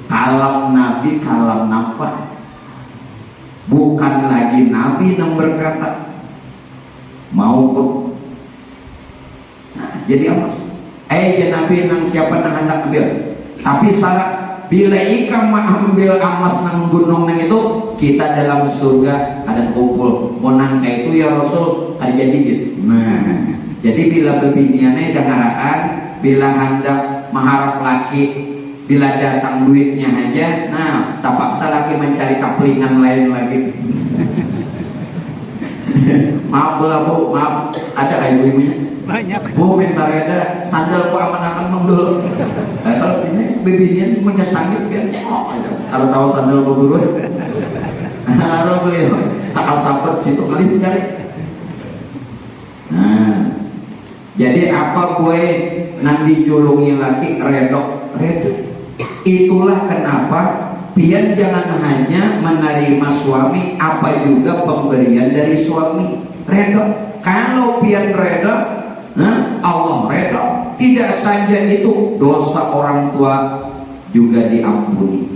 Kalam Nabi kalam nafas, bukan lagi Nabi yang berkata mau kok. Nah, jadi apa? Nabi nang siapa nang hendak ambil, tapi syarat bila ikan mengambil amas nang gunung nang itu, kita dalam surga ada kumpul mau nangka itu ya Rasul ada jadi gitu. Nah, jadi bila bebiniannya dengarkan, bila hendak mengharap laki, bila datang duitnya aja, nah terpaksa laki mencari kaplingan lain lagi. Maaf Bu, maaf, ada ibu-ibunya? Banyak. Bu minta reda sandal ku aman-aman mendul. Kalau ini bibirnya menyesangit kan. Oh, kalau tahu sandal berburu. Harus beli. Tak sahabat situ kali cari. Nah, jadi apa gue nang dijulungi laki redok. Itulah kenapa pian jangan hanya menerima suami, apa juga pemberian dari suami. Redok. Kalau pian redok, Allah redha. Tidak saja itu, dosa orang tua juga diampuni.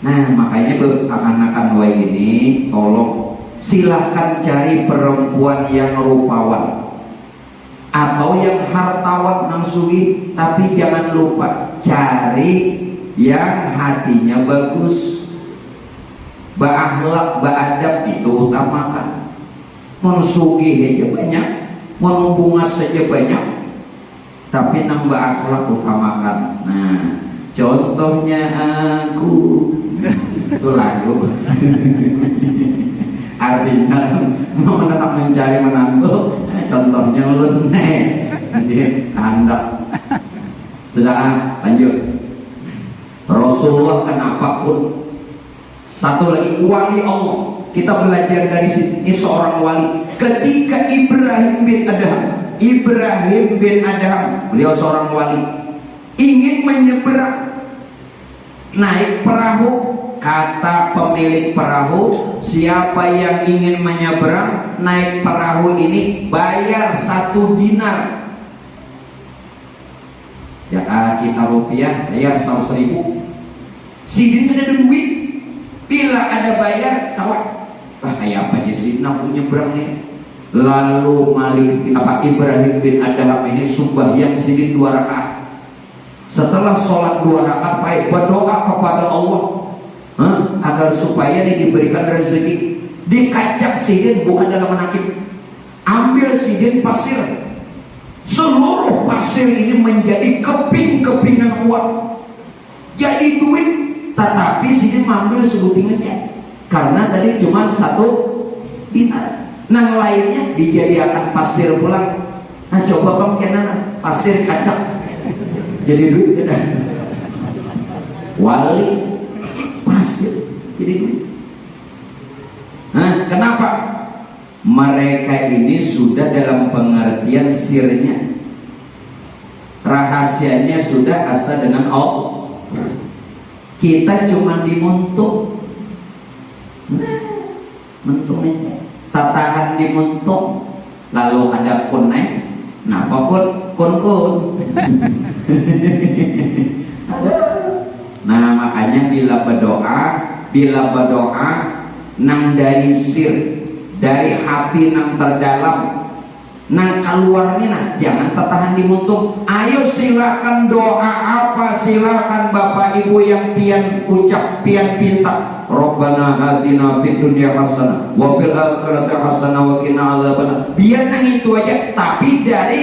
Nah, makanya akan-akan ini tolong silahkan cari perempuan yang rupawan atau yang hartawan nang sugi, tapi jangan lupa cari yang hatinya bagus, berakhlak, beradab, itu utamakan. Mensugi aja banyak, menubungas saja banyak, tapi nambah akhlak utamakan. Nah, contohnya aku itu lagu. Artinya mau tetap mencari menantu, contohnya ulun jadi anda. Sudah lanjut. Rasulullah kenapa pun satu lagi wali Allah. Kita belajar dari sini seorang wali. Ketika Ibrahim bin Adham, beliau seorang wali, ingin menyeberang, naik perahu. Kata pemilik perahu, siapa yang ingin menyeberang naik perahu ini bayar 1 dinar. Ya kita rupiah bayar 100.000. Si din ada duit, bila ada bayar tawar. Kayak apa aja sih nak menyeberang nih. Lalu Ibrahim bin Adham ini sembahyang sidin 2 rakaat. Setelah sholat 2 rakaat baik berdoa kepada Allah agar supaya ini diberikan rezeki. Dikacak sidin bukan dalam menakib, ambil sidin pasir, seluruh pasir ini menjadi keping-kepingan uang, jadi duit. Tetapi sidin mengambil sebuting aja, karena tadi cuma 1 dinar. Nang lainnya dijadikan pasir pulang. Nah coba bang kenana pasir kacak jadi duit kan? Wali pasir jadi duit. Nah kenapa? Mereka ini sudah dalam pengertian sirnya, rahasianya sudah asa dengan Allah. Kita cuma dimuntuk. Nah mentuknya tatahan dimuntuk, lalu ada kun naik. Nah apapun kun. Nah makanya bila berdoa nang dari sir, dari hati nang terdalam, nang keluarnya nah jangan tertahan dimuntuk. Ayo silakan doa apa, silakan bapak ibu yang pian ucap, pian pinta. Rabbana atina fid dunya hasanah wa fil akhirati hasanah wa qina adzabannar. Biar nang itu aja, tapi dari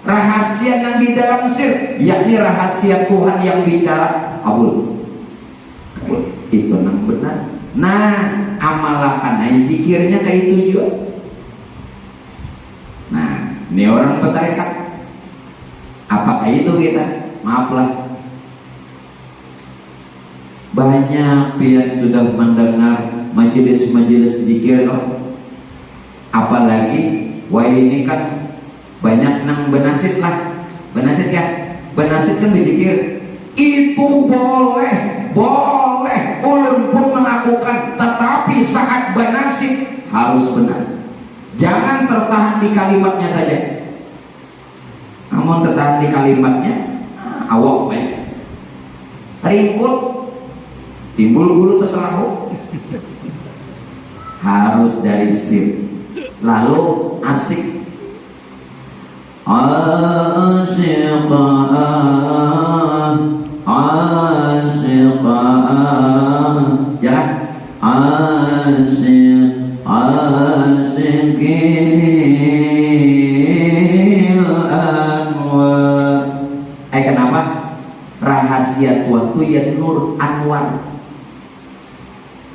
rahasia yang di dalam sir, yakni rahasia Tuhan yang bicara. Kabul. Itu nang benar. Nah, amalkan aja zikirnya kayak itu juga. Nah, ini orang bertarekat. Apakah itu kita? Maaflah. Banyak yang sudah mendengar majelis-majelis zikir loh. Apalagi ini kan banyak nang benasid lah. Benasid ya? Benasid kan berzikir. Itu boleh ulun pun melakukan, tetapi saat benasid harus benar. Jangan tertahan di kalimatnya saja. Namun tertahan di kalimatnya awak baik. ringkut, timbul guru terselaku. Harus dari sip, lalu asik. Asyiqan, asyiqan, ya kan? Asyik, asyikil anwar. Kenapa? Rahasia Tuhan itu ya nur anwar.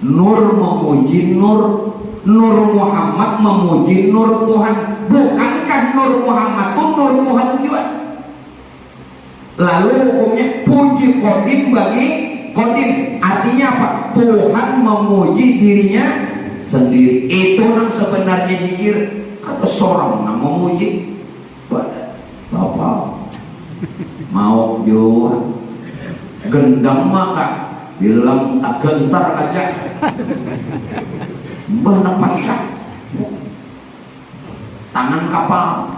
Nur memuji nur, Nur Muhammad memuji nur Tuhan. Bukankah Nur Muhammad itu nur Tuhan juga? Lalu hukumnya puji kodim bagi kodim. Artinya apa? Tuhan memuji dirinya sendiri. Itu yang sebenarnya zikir. Kata seorang yang memuji Bapak mau jual gendang maka bilang tak gentar aja mbah napaknya tangan kapal.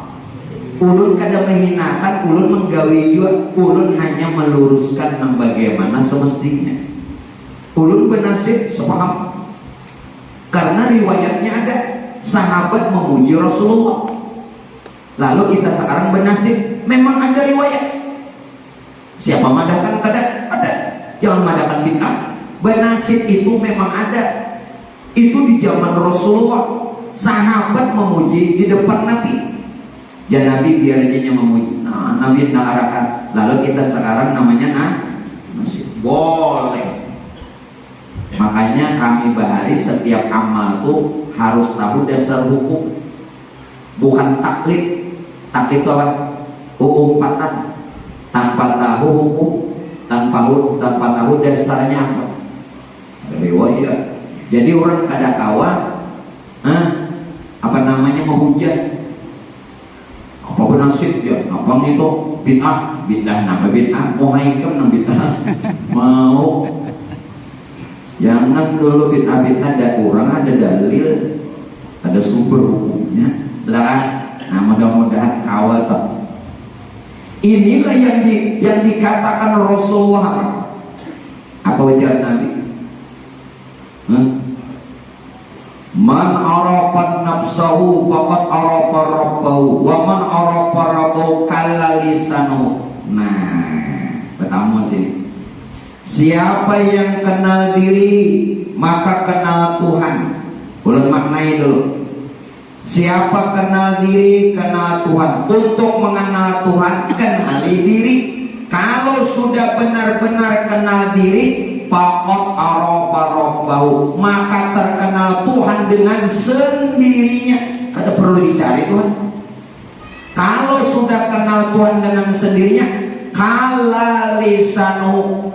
Ulun kada menghinakan, ulun menggawi juga, ulun hanya meluruskan yang bagaimana semestinya. Ulun bernasib sepaham karena riwayatnya ada sahabat memuji Rasulullah. Lalu kita sekarang bernasib memang ada riwayat. Siapa madakan? Ada. Jangan madakan bid'ah. Bernasib itu memang ada. Itu di zaman Rasulullah. Sahabat memuji di depan Nabi. Ya Nabi biar aja memuji. Nah, Nabi arahkan. Lalu kita sekarang namanya masih boleh. Makanya kami bahari setiap amal itu harus tahu dasar hukum. Bukan taklid. Taklid itu apa? Umpatan. Tanpa tahu hukum, tanpa tahu dasarnya apa. Riwayat. Jadi orang kada kawa menghujat. Apa bernasib ya? Apa itu bid'ah? Nama bid'ah. Mau haikam nang bid'ah. Mau. Jangan dulu bid'ah ada orang, ada dalil, ada sumber hukumnya. Saudara, nah mudah-mudahan kawal tak. Inilah yang dikatakan Rasulullah. Apa ujar Nabi? Man arafa nafsahu faqad arafa rabbahu wa man arafa rabbahu kalla lisanu. Nah, pertama sini. Siapa yang kenal diri maka kenal Tuhan. Ulang maknai dulu. Siapa kenal diri, kenal Tuhan. Untuk mengenal Tuhan, kenali diri. Kalau sudah benar-benar kenal diri, faqad arafa rabbahu, maka terkenal Tuhan dengan sendirinya. Kada perlu dicari Tuhan. Kalau sudah kenal Tuhan dengan sendirinya, kala lisanu,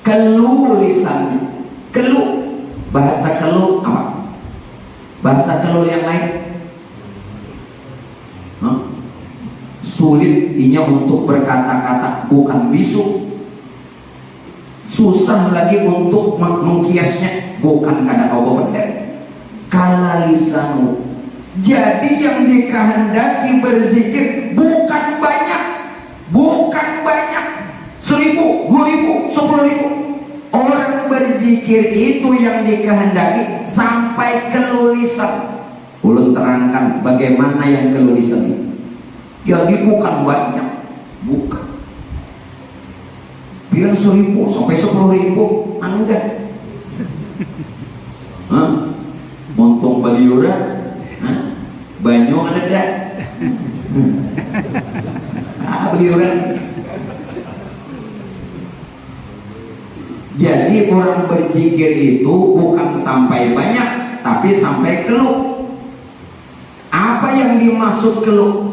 kelu lisannya. Kelu, bahasa kelu apa? Bahasa kelu yang lain. Sulit inya untuk berkata-kata, bukan bisu. Susah lagi untuk mengkiasnya, bukan kada kau pendek. Kala lisanu. Jadi yang dikehendaki berzikir bukan banyak, 1.000, 2.000, 10.000. Orang berzikir itu yang dikehendaki sampai kelulisan. Ulun terangkan bagaimana yang kelulisan itu. Jadi bukan banyak, bukan. Biar 1.000 sampai 10.000, enggak. Montong baliura, banyu ada dah. Baliura. Jadi orang berzikir itu bukan sampai banyak, tapi sampai keluh. Apa yang dimaksud keluh?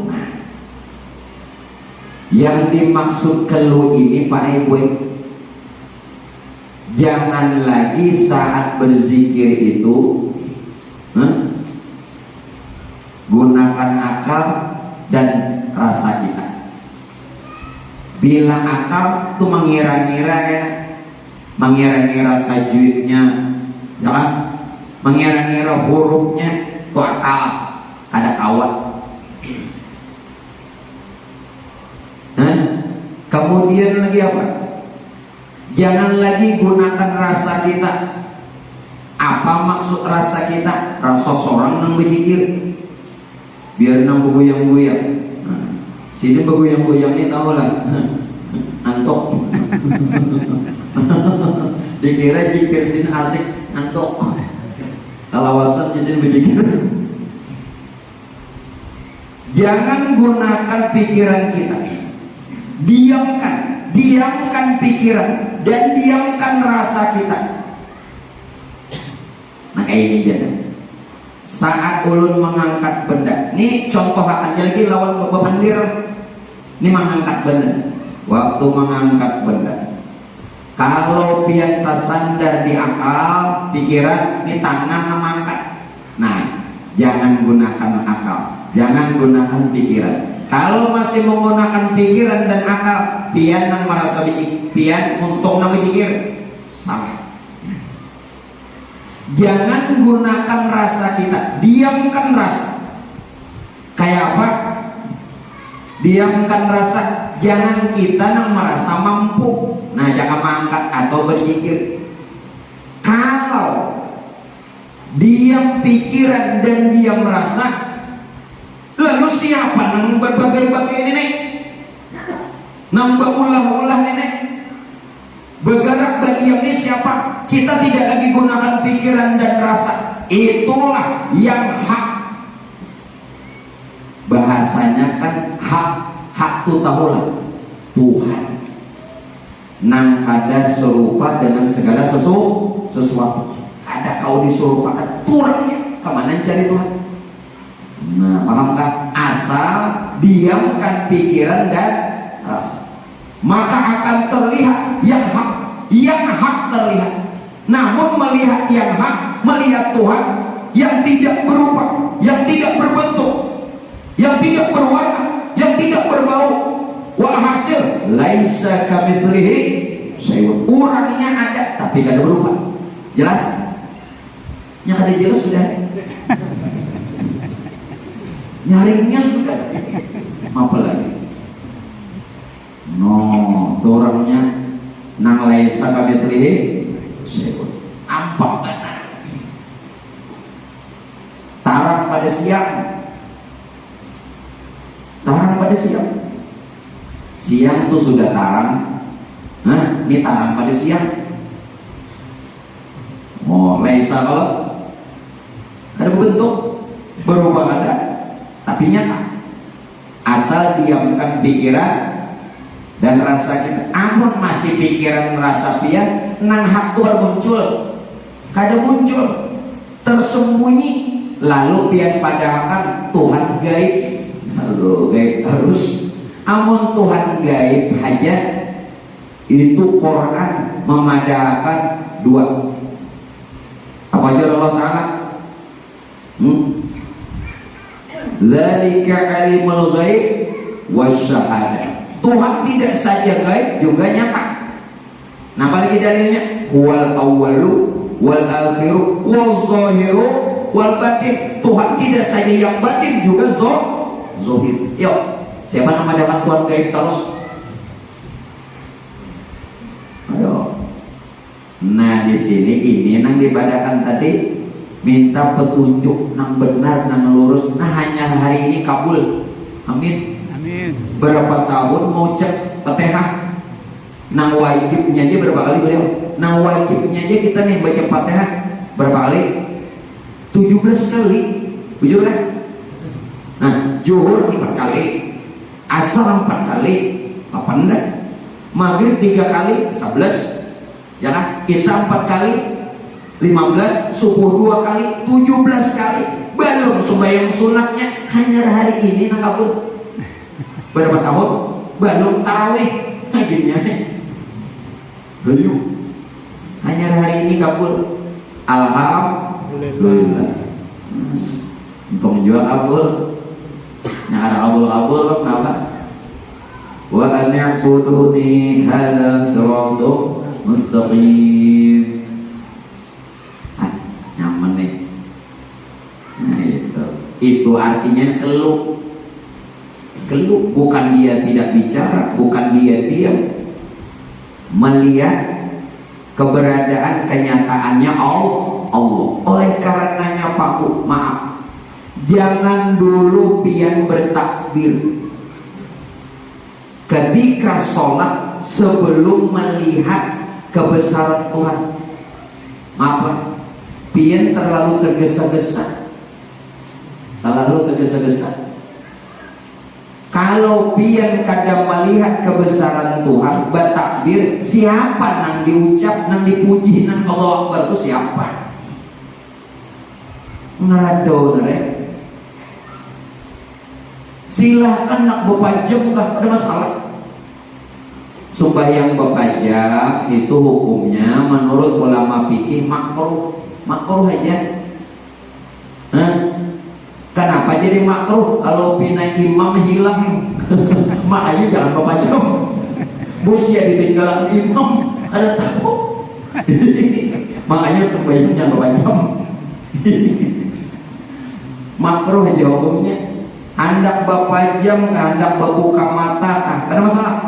Yang dimaksud keluh ini Pak Ibu, jangan lagi saat berzikir itu gunakan akal dan rasa kita. Bila akal tuh mengira-ngira ya, mengira-ngira tajwidnya, ya kan? Mengira-ngira hurufnya, tuh akal, ada kawat. Kemudian lagi apa? Jangan lagi gunakan rasa kita. Apa maksud rasa kita? Rasa seorang nang berzikir, biar nang bergoyang-goyang. Sini bergoyang-goyang ini tahu lah. Antok. Dikira zikir sini asik, antok. Kalawasan di sini berzikir. Jangan gunakan pikiran kita. Diamkan pikiran dan diamkan rasa kita. Nah kayak ini aja. Saat ulun mengangkat benda, ini contoh akan lagi lawan bebandir. Ini mengangkat benda. Waktu mengangkat benda, kalau pian tersandar di akal, pikiran, ini tangan mengangkat. Nah, jangan gunakan akal, jangan gunakan pikiran. Kalau masih menggunakan pikiran dan akal, pian nang merasa pian untung nang berpikir, salah. Jangan gunakan rasa kita, diamkan rasa. Kayak apa? Diamkan rasa. Jangan kita nang merasa mampu. Nah, jangan mengangkat atau berzikir. Kalau diam pikiran dan diam rasa, lalu siapa nang berbagai-bagai nenek? Nang berulah-ulah nenek? Bergerak dan diam ini siapa? Kita tidak lagi gunakan pikiran dan rasa. Itulah yang hak. Bahasanya kan hak. Hak itu tahulah Tuhan. Nang kada serupa dengan segala sesuatu. Kada kau diserupakan turunnya. Kemana cari Tuhan? Nah, pahamkah? Asal diamkan pikiran dan rasa, maka akan terlihat yang hak. Yang hak terlihat. Namun melihat yang hak, melihat Tuhan yang tidak berupa, yang tidak berbentuk, yang tidak berwarna, yang tidak berbau. Walhasil laisa kamitslihi syai'un. Orangnya ada tapi tidak berupa. Jelas? Yang ada jelas sudah. Nyaringnya sudah. Apa lagi? No, itu orangnya nang laisa kamitslihi syai'un. Ampak benar. Tarang pada siang. Tarang pada siang. Siang tuh sudah tarang. Nah, ini tarang pada siang. Oh, laisa kalau ada bentuk berubah ada, tapi nyata. Asal diamkan pikiran dan rasa kita. Amun masih pikiran rasa pian, nang hak Tuhan muncul. Kada muncul, tersembunyi. Lalu pian padahal Tuhan gaib. Halo, gaib harus. Amun Tuhan gaib aja, itu Quran memadakan dua. Apa aja Allah Ta'ala? Dzalika alimul ghaib wasyahadah. Tuhan tidak saja gaib, juga nyata. Nah, apalagi dalilnya? Wal awwalu wal akhiru wal zahiru wal batin. Tuhan tidak saja yang batin, juga zahir. Yuk, siapa nama dapat Tuhan gaib terus? Ayo. Nah, di sini ini nang dibadakan tadi minta petunjuk nang benar nang lurus. Nah, hanya hari ini kabul. Amin. Amin. Berapa tahun mau cek Fatihah? Nang wajibnya aja berapa kali beliau? Nang wajibnya aja kita nih baca Fatihah berapa kali? 17 kali. Jujur kan? Nah, zuhur 4 kali, asar 4 kali, 8 dah. Maghrib 3 kali, 11. Ya kan? Isya 4 kali, 15, subuh 2 kali, 17 kali. Belum sembahyang sunatnya hanya hari ini nang kabul. Berapa tahun? Belum tarawih. Akhirnya belum. Hanya hari ini kabul. Alhamdulillah. Untuk menjual kabul. Yang ada kabul-kabul kenapa? Wa an ya'buduni hadza siratun mustaqim. Nyaman nih. Nah, itu artinya keluh. Keluh bukan dia tidak bicara, bukan dia diam. Melihat keberadaan kenyataannya Allah. Oleh karenanya Pak Bu, maaf, jangan dulu pian bertakbir ketika sholat sebelum melihat kebesaran Tuhan. Maaf Pak, pian terlalu tergesa-gesa. Kalau pian kadang melihat kebesaran Tuhan, bertakbir, siapa nang diucap, nang dipuji, nang Allah Akbar itu siapa? Ngerado nere. Silahkan nak bepajam lah, ada masalah. Sembahyang bepajam itu hukumnya menurut ulama fikih makruh aja. Kenapa jadi makruh? Kalau pindah imam hilang, makanya jangan bepajam. Bos ya ditinggalkan imam, ada tahu. Makanya sembahyang jangan bepajam. Makruh aja hukumnya. Hendak bepajam, hendak berbuka mata, ada masalah.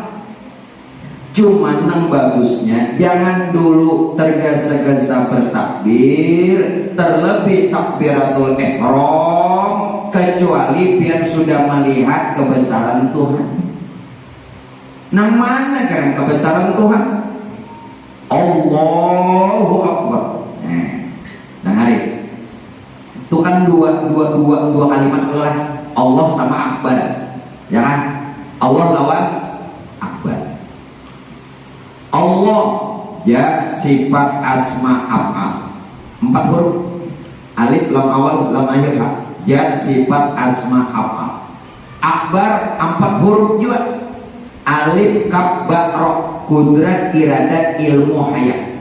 Cuma yang bagusnya jangan dulu tergesa-gesa bertakbir, terlebih takbiratul ihram, kecuali pian sudah melihat kebesaran Tuhan. Nah mana kan kebesaran Tuhan? Allahu Akbar. Nah hari itu kan dua kalimat lah, Allah sama Akbar, ya kan? Allah lawan Akbar. Allah ya sifat asma af'al 4 huruf, alif lam awal lam akhir ha. Ya sifat asma af'al. Akbar 4 huruf juga, alif kaf ba ra, kudrat iradat ilmu hayat.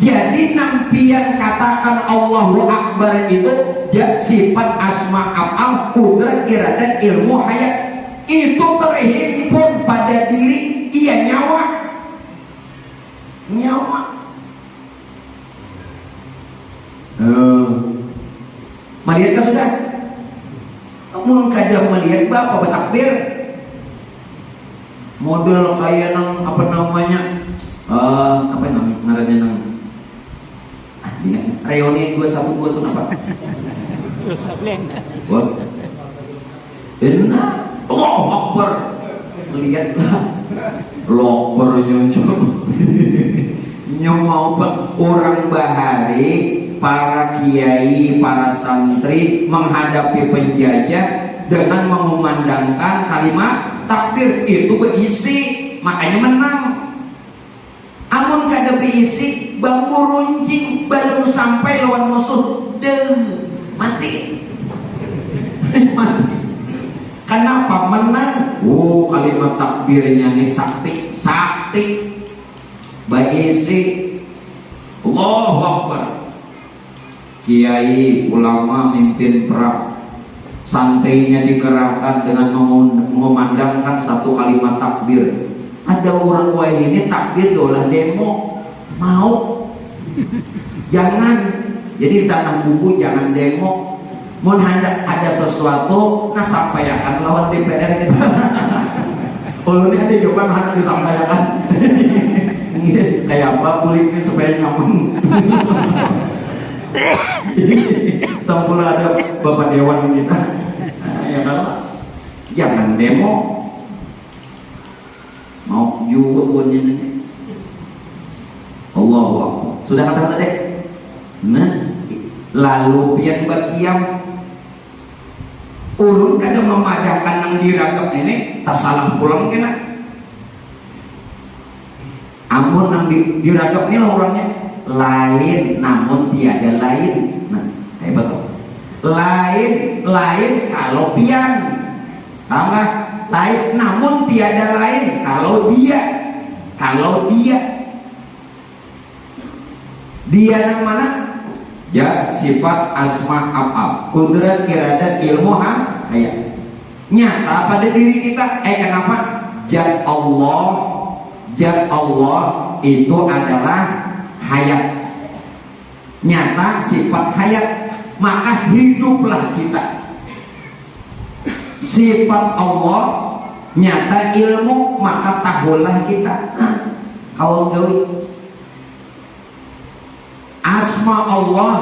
Jadi nampian katakan Allahu Akbar itu ya sifat asma af'al, kudrat iradat ilmu hayat, itu terhimpun pada diri ia nyawa. Melihat kan sudah? Kamu kadang melihat bapak bertakbir model kayak nang apa namanya ngarannya nang reuni 212 tuh apa? Wah, benar. Allah Akbar. Lihatlah lopernya mau orang bahari, para kiai, para santri menghadapi penjajah dengan mengumandangkan kalimat takbir itu berisi, makanya menang. Amun kada berisi, bambu runcing belum sampai lawan musuh, mati. Mati. Kenapa menang? Kalimat takbirnya ini sakti. Berisi. Allahu Akbar. Kiai, ulama, mimpin perang, santrinya dikerahkan dengan mengumandangkan satu kalimat takbir. Ada orang wah ini takbir dolah demo, mau? Jangan. Jadi tanah buku jangan demo. Mun hendak ada sesuatu, nah sampaikan lawan DPR kita. Kalau ini ada jawaban hendak disampaikan. Kayak apa kulitnya supaya nyaman. Tampul ada bapak dewan kita. Ya kalau jangan demo, mau juga punya ini. Allahu Akbar. Sudah kata-kata deh. Nah, lalu pian bakiam ulun kada memadahkan nang diragap ini tak salah pulang kena. Amun nang diragap ini orangnya lain namun tiada lain. Nah, kayak betul. Lain kalau pian. Apa? Lain namun tiada lain kalau dia. Dia yang mana? Ya sifat asma af'al, kudrat iradat ilmu hayat. Nyata pada diri kita. Kenapa? Zat Allah itu adalah hayat. Nyata sifat hayat, maka hiduplah kita. Sifat Allah nyata ilmu, maka tahulah kita. Kau gawi Asma Allah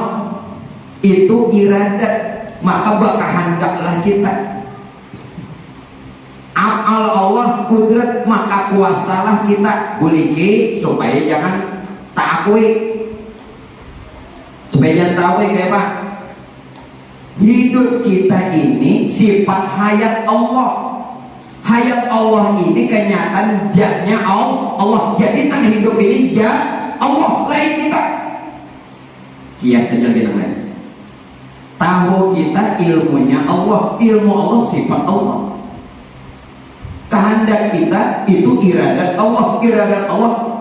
itu iradat, maka bakahandaklah kita. Af'al Allah kudrat, maka kuasalah kita buliki supaya jangan takui. Supaya jangan takui kayak apa? Hidup kita ini sifat hayat Allah. Hayat Allah ini kenyataan jatnya Allah. Jadi tang hidup ini jat Allah, lain kita. Kias saja kita lain. Tahu kita ilmunya Allah, ilmu Allah sifat Allah. Kehendak kita itu iradat Allah, iradat Allah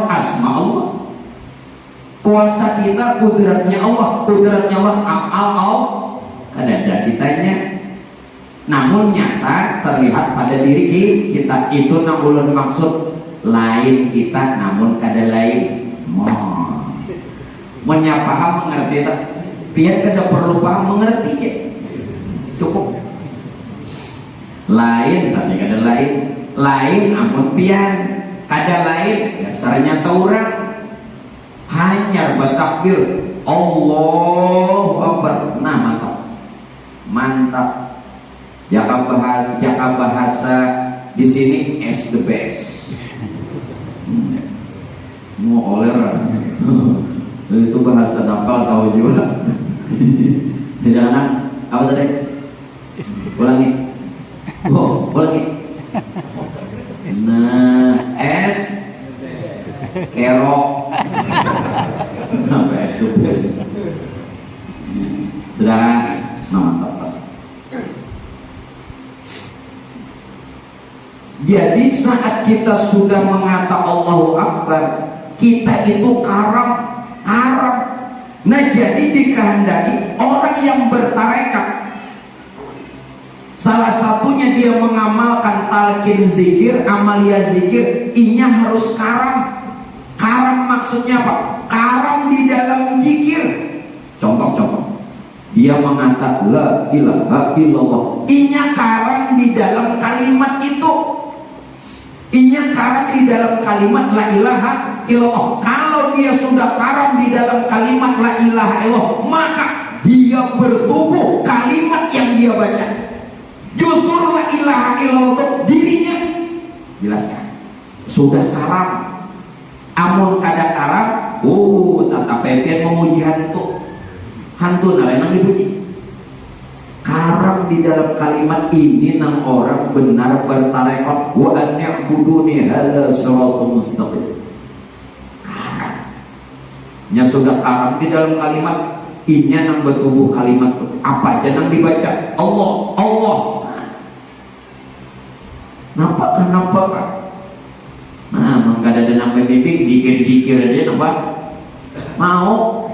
asma Allah. Kuasa kita kudratnya Allah, kudratnya Allah af'al kadada kitanya. Namun nyata terlihat pada diri kita. Itu namun maksud lain kita, namun kada lain. Menyapaham mengerti tak? Biar kada perlu paham mengerti ya. Cukup. Lain tapi kada lain. Lain amun pian kada lain dasarnya Taurat. Hanya bertakbir Allahu Akbar. Nah mantap. Jaka bahasa di sini is the best. Mau oler itu bahasa dapal tahu juga. Jangan apa tadi? Ulangi. Ulangi. Nah, es Kero PS sudah mantap. Jadi saat kita sudah mengata Allahu Akbar, kita itu karam. Nah jadi dikehendaki orang yang bertarekat, salah satunya dia mengamalkan talqin zikir, amalia zikir, inya harus karam. Karam maksudnya apa? Karam di dalam zikir. Contoh. Dia mengatakan la ilaha illallah. Inya karam di dalam kalimat itu. Inya karam di dalam kalimat la ilaha illallah. Kalau dia sudah karam di dalam kalimat la ilaha illallah, maka dia bertubuh kalimat yang dia baca. Justru la ilaha illallah itu dirinya jelaskan sudah karam. Amun kada karam, tata pepian memuji hantu nang dipuji. Karam di dalam kalimat ini nang orang benar bertarekat wa an ya'buduni hadza shiratal mustaqim. Karam. Nya sudah karam di dalam kalimat, inya nang bertubuh kalimat apa aja nang dibaca Allah. Nampak? Nah, mengada ada nang bimbing jikir aja nampak. Mau.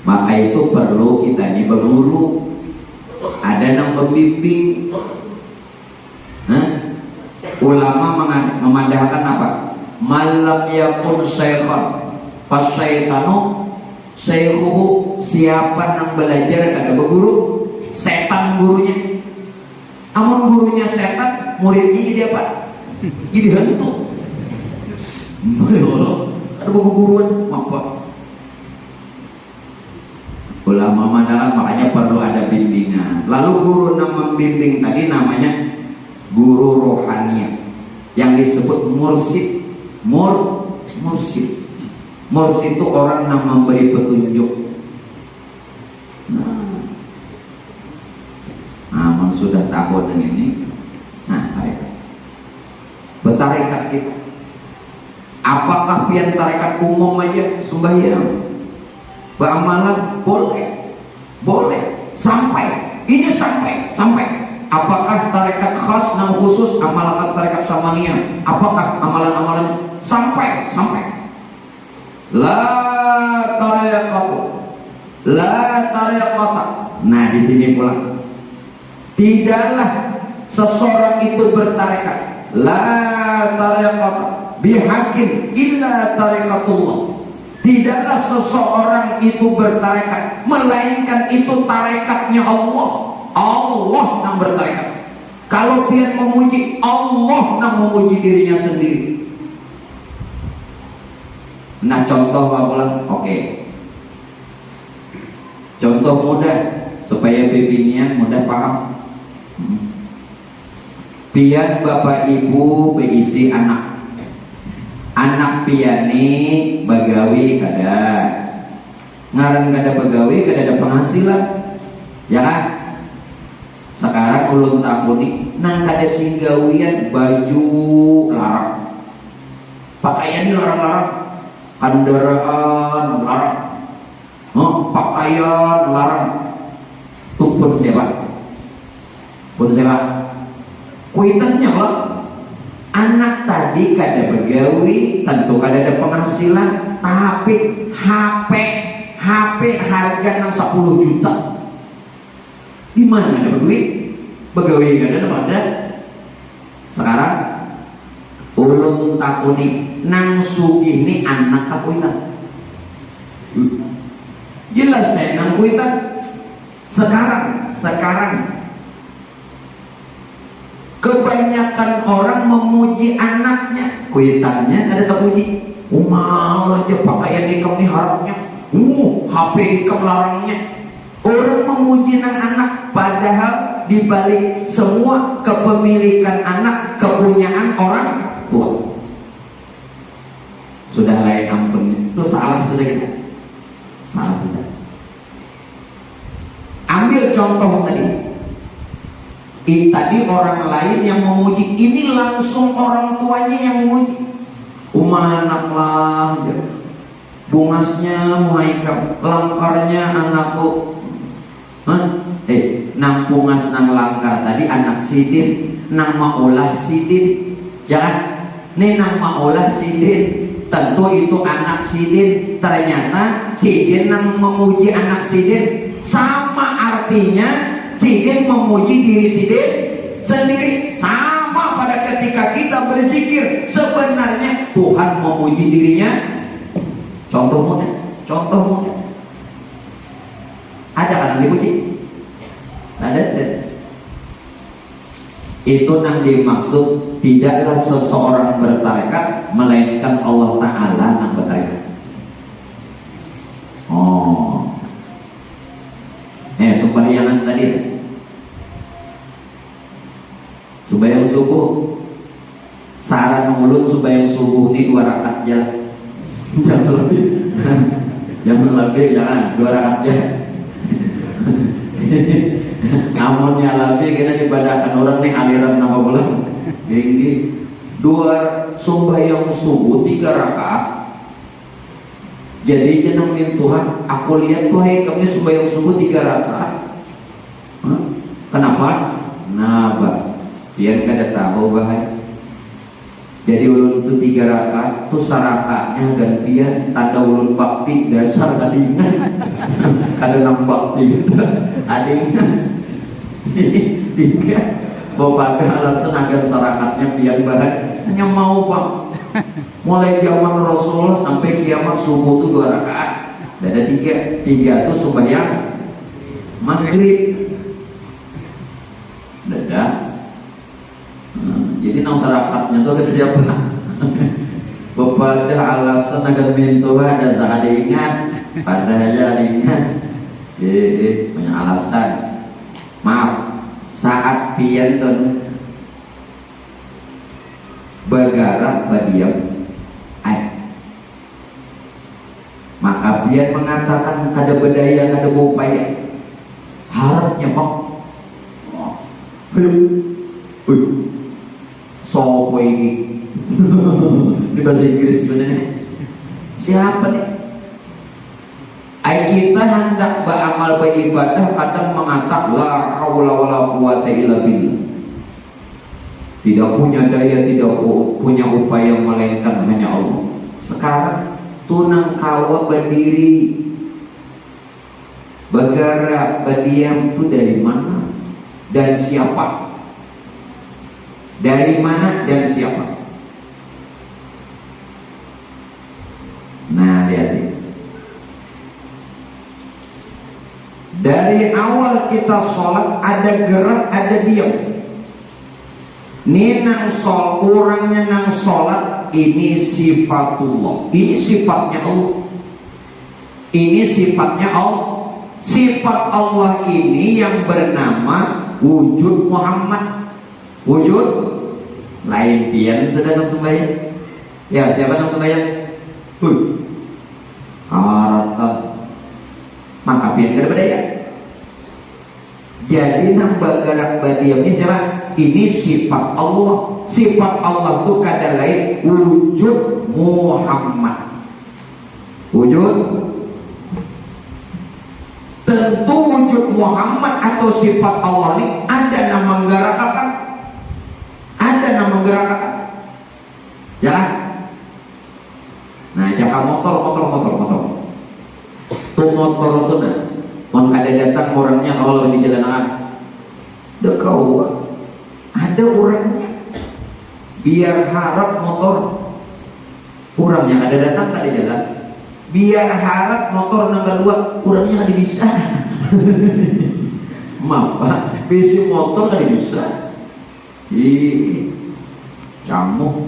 Maka itu perlu kita ini berguru. Ada nang pembimbing. Ulama memandangkan apa? Malam yakun syaikhan fasyaitanu syaikhuhu. Siapa nang belajar kada berguru, setan gurunya. Amun gurunya setan, muridnya jadi apa? Jadi hantu. Ada buku guruan apa? Ulama mandalan makanya perlu ada bimbingan. Lalu guru yang membimbing tadi namanya guru rohaniah, yang disebut mursyid. Mursyid itu orang yang memberi petunjuk. Nah, sudah tahu dengan ini. Nah, bertarekat kita. Apakah pian tarekat umum aja sembahyang? Beramalan boleh. Sampai. Apakah tarekat khas dan khusus amalkan tarekat samaniyah? Apakah amalan-amalan sampai? La tariqata. Nah, di sini pula. Tidaklah seseorang itu bertarekat. La tariqata bihaqqin illa tariqatullah. Tidaklah seseorang itu bertarekat melainkan itu tarekatnya Allah. Allah yang bertarekat. Kalau pian memuji Allah, nang memuji dirinya sendiri. Nah contoh apa? Oke. Contoh mudah supaya bebinian mudah paham. Pian bapak ibu berisi anak. Anak pian ni bagawi kada. Ngaran kada bagawi kada ada penghasilan. Ya kan? Sekarang ulun takuni nang kada singgawian baju larang, pakaian ini larang-larang, kendaraan larang, pakaian larang, tuh pun sewa, kuitannya lah. Anak tadi kada begawi, tentu kada ada penghasilan, tapi HP harga nang 10 juta. Di mana ada duit? Begawi kada ada. Sekarang ulun takuni nang sugih ni anak kakuitan. Jelas saya nang kuitan. Sekarang kebanyakan orang memuji anaknya, kuitannya ada terpuji. Malah aja pakaian ikam ni harapnya, HP ikam larangnya. Orang memuji anak, padahal dibalik semua kepemilikan anak, kepunyaan orang tua. Sudah lain ampun, itu salah sudah kita. Salah sudah. Ambil contoh tadi. Tadi orang lain yang memuji, ini langsung orang tuanya yang memuji. Anak lah, bungasnya muhaikam, langkarnya anakku. Nang pungas nang langkar tadi anak sidin, nang maulah sidin. Jangan, nih nang maulah sidin, tentu itu anak sidin. Ternyata sidin nang memuji anak sidin, sama artinya sidin memuji diri sidin sendiri. Sama pada ketika kita berzikir, sebenarnya Tuhan memuji dirinya. Contoh mudah. Ada kan yang dipuji? Ada. Itu nang dimaksud tidaklah seseorang bertarekat, melainkan Allah Ta'ala nang bertarekat. Sembahyangan tadi, sembahyang subuh, saran mulut sembahyang subuh ini 2 rakaat aja. Jangan lebih, jangan 2 rakaat aja. Namunnya lebih kena dibadahkan orang nih aliran nama bulan tinggi. 2 sembahyang subuh 3 rakaat. Jadi jenengin Tuhan, aku lihat tuh kami sembahyang subuh 3 rakaat. Kenapa? Biar kada tahu bahaya. Jadi ulun itu 3 rakaat tuh sarakatnya gantian tanda ulun bakti dasar kadingan. Kada nang bakti adingan. 3 bapak alasan agar sarakatnya pian bahaya. Hanya mau bang. Mulai zaman Rasulullah sampai kiamat subuh itu 2 rakaat. Ada 3 tuh sembahyang maghrib. Jadi nang sarakatnya tuh ada siapa? Bepada alasan agar minta ada saat ingat, pada aja ingat. Punya alasan. Maaf, saat pian tuh bergerak berdiam, maka pian mengatakan kada berdaya, kada berupaya. Harapnya bang. Sopo ini di bahasa Inggris sebenarnya siapa nih? Kita hendak beramal beribadah kadang mengatakan la haula wala quwata illa billah. Tidak punya daya, tidak punya upaya melainkan hanya Allah. Sekarang tunang kawa berdiri, bergerak, berdiam itu dari mana dan siapa? Dari mana dan siapa? Nah, lihat. Dari awal kita sholat ada gerak, ada diam. Ini nang sol, orangnya nang sholat, ini sifatullah. Ini sifatnya Allah. Ini sifatnya Allah. Sifat Allah ini yang bernama wujud Muhammad. Wujud lain pian sedang sembahyang. Ya, siapa nang sembahyang? Harata. Maka pian kada berdaya. Jadi nang bergerak badiam ini siapa? Ini sifat Allah. Sifat Allah itu kada lain wujud Muhammad. Wujud. Tentu wujud Muhammad atau sifat Allah ini ada nama menggerakkan. Ada nama menggerakkan. Ya. Nah, jangan motor. Tuh motor itu nah. Mon kada datang orangnya kalau di jalan dekau. Ada orangnya. Biar harap motor orangnya kada datang kada jalan. Biar harap motor nang kedua orangnya kada bisa. Mapa bisi motor kada bisa. Ih, camuk.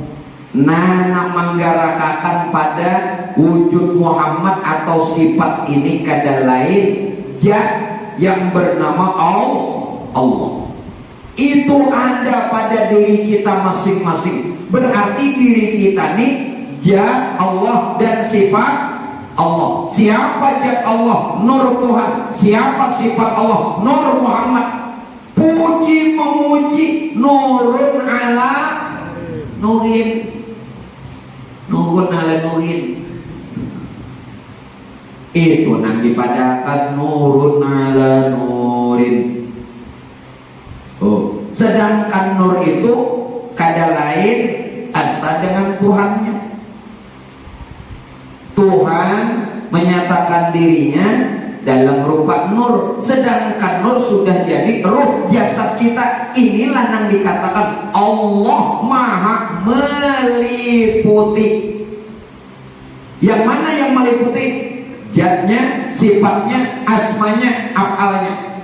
Nah, menggarakakan pada wujud Muhammad atau sifat ini kada lain yang bernama Allah. Itu ada pada diri kita masing-masing. Berarti diri kita nih zat Allah dan sifat Allah. Siapa zat Allah? Nur Tuhan. Siapa sifat Allah? Nur Muhammad. Puji memuji nurun ala nurin. Nurun ala nurin. Itu nang dipadakan nurun ala nurin. Oh, sedangkan nur itu kada lain asa dengan Tuhannya. Tuhan menyatakan dirinya dalam rupa nur, sedangkan nur sudah jadi ruh jasad kita. Inilah yang dikatakan Allah Maha meliputi. Yang mana yang meliputi? Zatnya, sifatnya, asmanya, afalnya.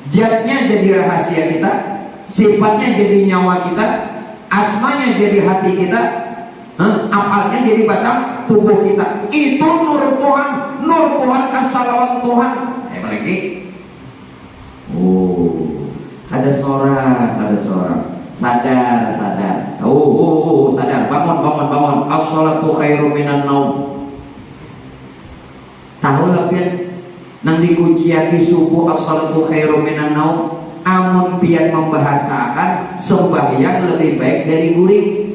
Zatnya jadi rahasia kita, sifatnya jadi nyawa kita, asmanya jadi hati kita, afalnya jadi batang tubuh kita. Itu nur Tuhan. Nur Tuhan asalawan Tuhan. Lagi. Oh, ada seorang. Sadar. Sadar. Bangun. As-salatu khairum minan naum. Tahu lah pian nang dikunciaki subuh as-salatu khairum minan naum. Amun pian membahasakan sembahyang lebih baik dari guring.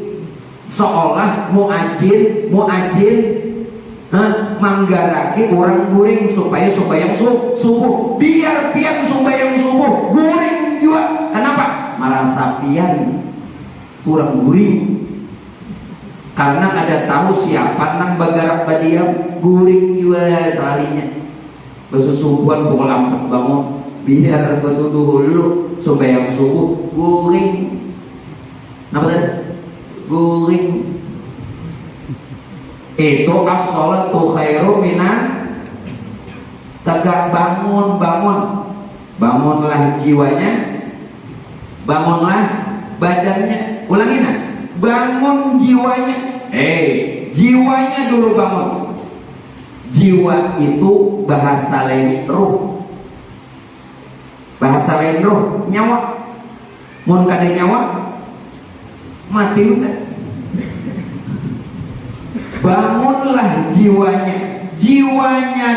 Seolah muajin manggaraki orang guring supaya sembahyang subuh. Biar pian sembahyang subuh guring juga. Kenapa? Merasa pian kurang guring. Karena ada tahu siapa nang bagarak badiam guring juga salinya. Besusubuhan pukul 4 bangun. Biar betul dulu sembahyang subuh guring. Kenapa tadi? Guring. Itu as-salatu khairum minan. Tegak bangunlah jiwanya, bangunlah badannya. Ulangi nah, bangun jiwanya. Jiwanya dulu bangun. Jiwa itu bahasa lain ruh. Bahasa lain ruh, nyawa. Mun kada nyawa mati udah. Bangunlah jiwanya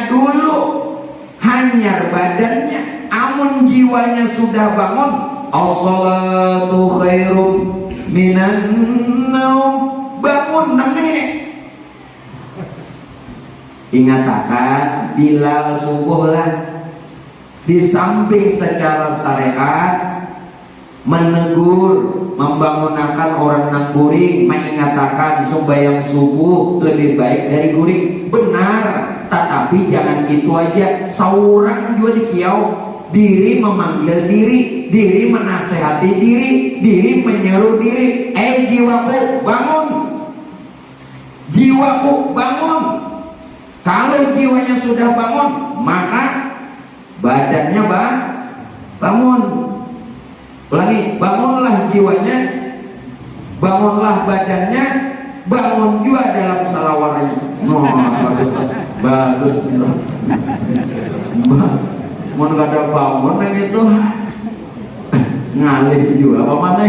dulu, hanyar badannya. Amun jiwanya sudah bangun, as-salatu khairum minan naum. Bangun namanya. Ingatakan Bilal subuh lah. Di samping secara syariat menegur, membangunkan orang nang guring, mengatakan sembahyang subuh lebih baik dari guring. Benar, tetapi jangan itu aja. Seorang juga dikiau, diri memanggil diri, diri menasehati diri, diri menyeru diri. Jiwaku bangun, jiwaku bangun. Kalau jiwanya sudah bangun, maka badannya bangun. Ulangi, bangunlah jiwanya, bangunlah badannya, bangun juga dalam salawarnya. Oh, bagus, bagus. Mau nggak ada bangun yang itu ngalih juga apa mana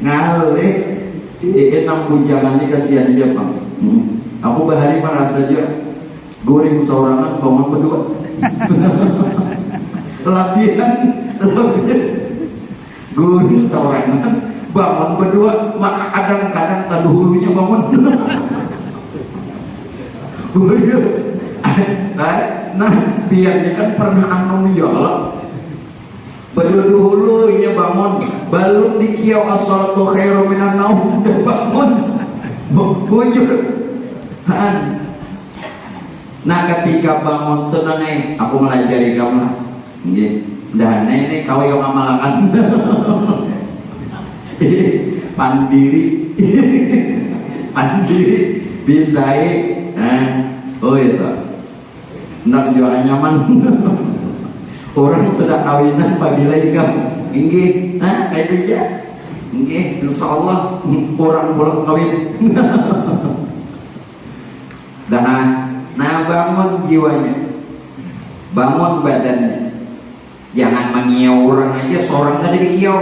ngalih enam bujangan ini kasihan aja Bang. Aku bahari merasa aja goreng seorangan bangun berdua. Latihan goreng seorangan bangun berdua, maka kadang-kadang terdahulunya bangun. Nah, biarnya kan pernah anu menjolak. Berdua nya bangun, balum di kiau as-salatu khairum minan naum, udah bangun. Bujur. Nah, ketika bangun tenang aku melajari kamu lah. Nggih. Dah ini kau yang ngamalakan. Pandiri. Pandiri bisa oh itu. Nak jualan nyaman. Orang sudah kawinan pagi lagi kamu. Inggih, kayak itu ya. Inggih, insyaallah orang belum kawin. Nah, bangun jiwanya, bangun badannya. Jangan mengiau orang aja, seorang tadi dikiau.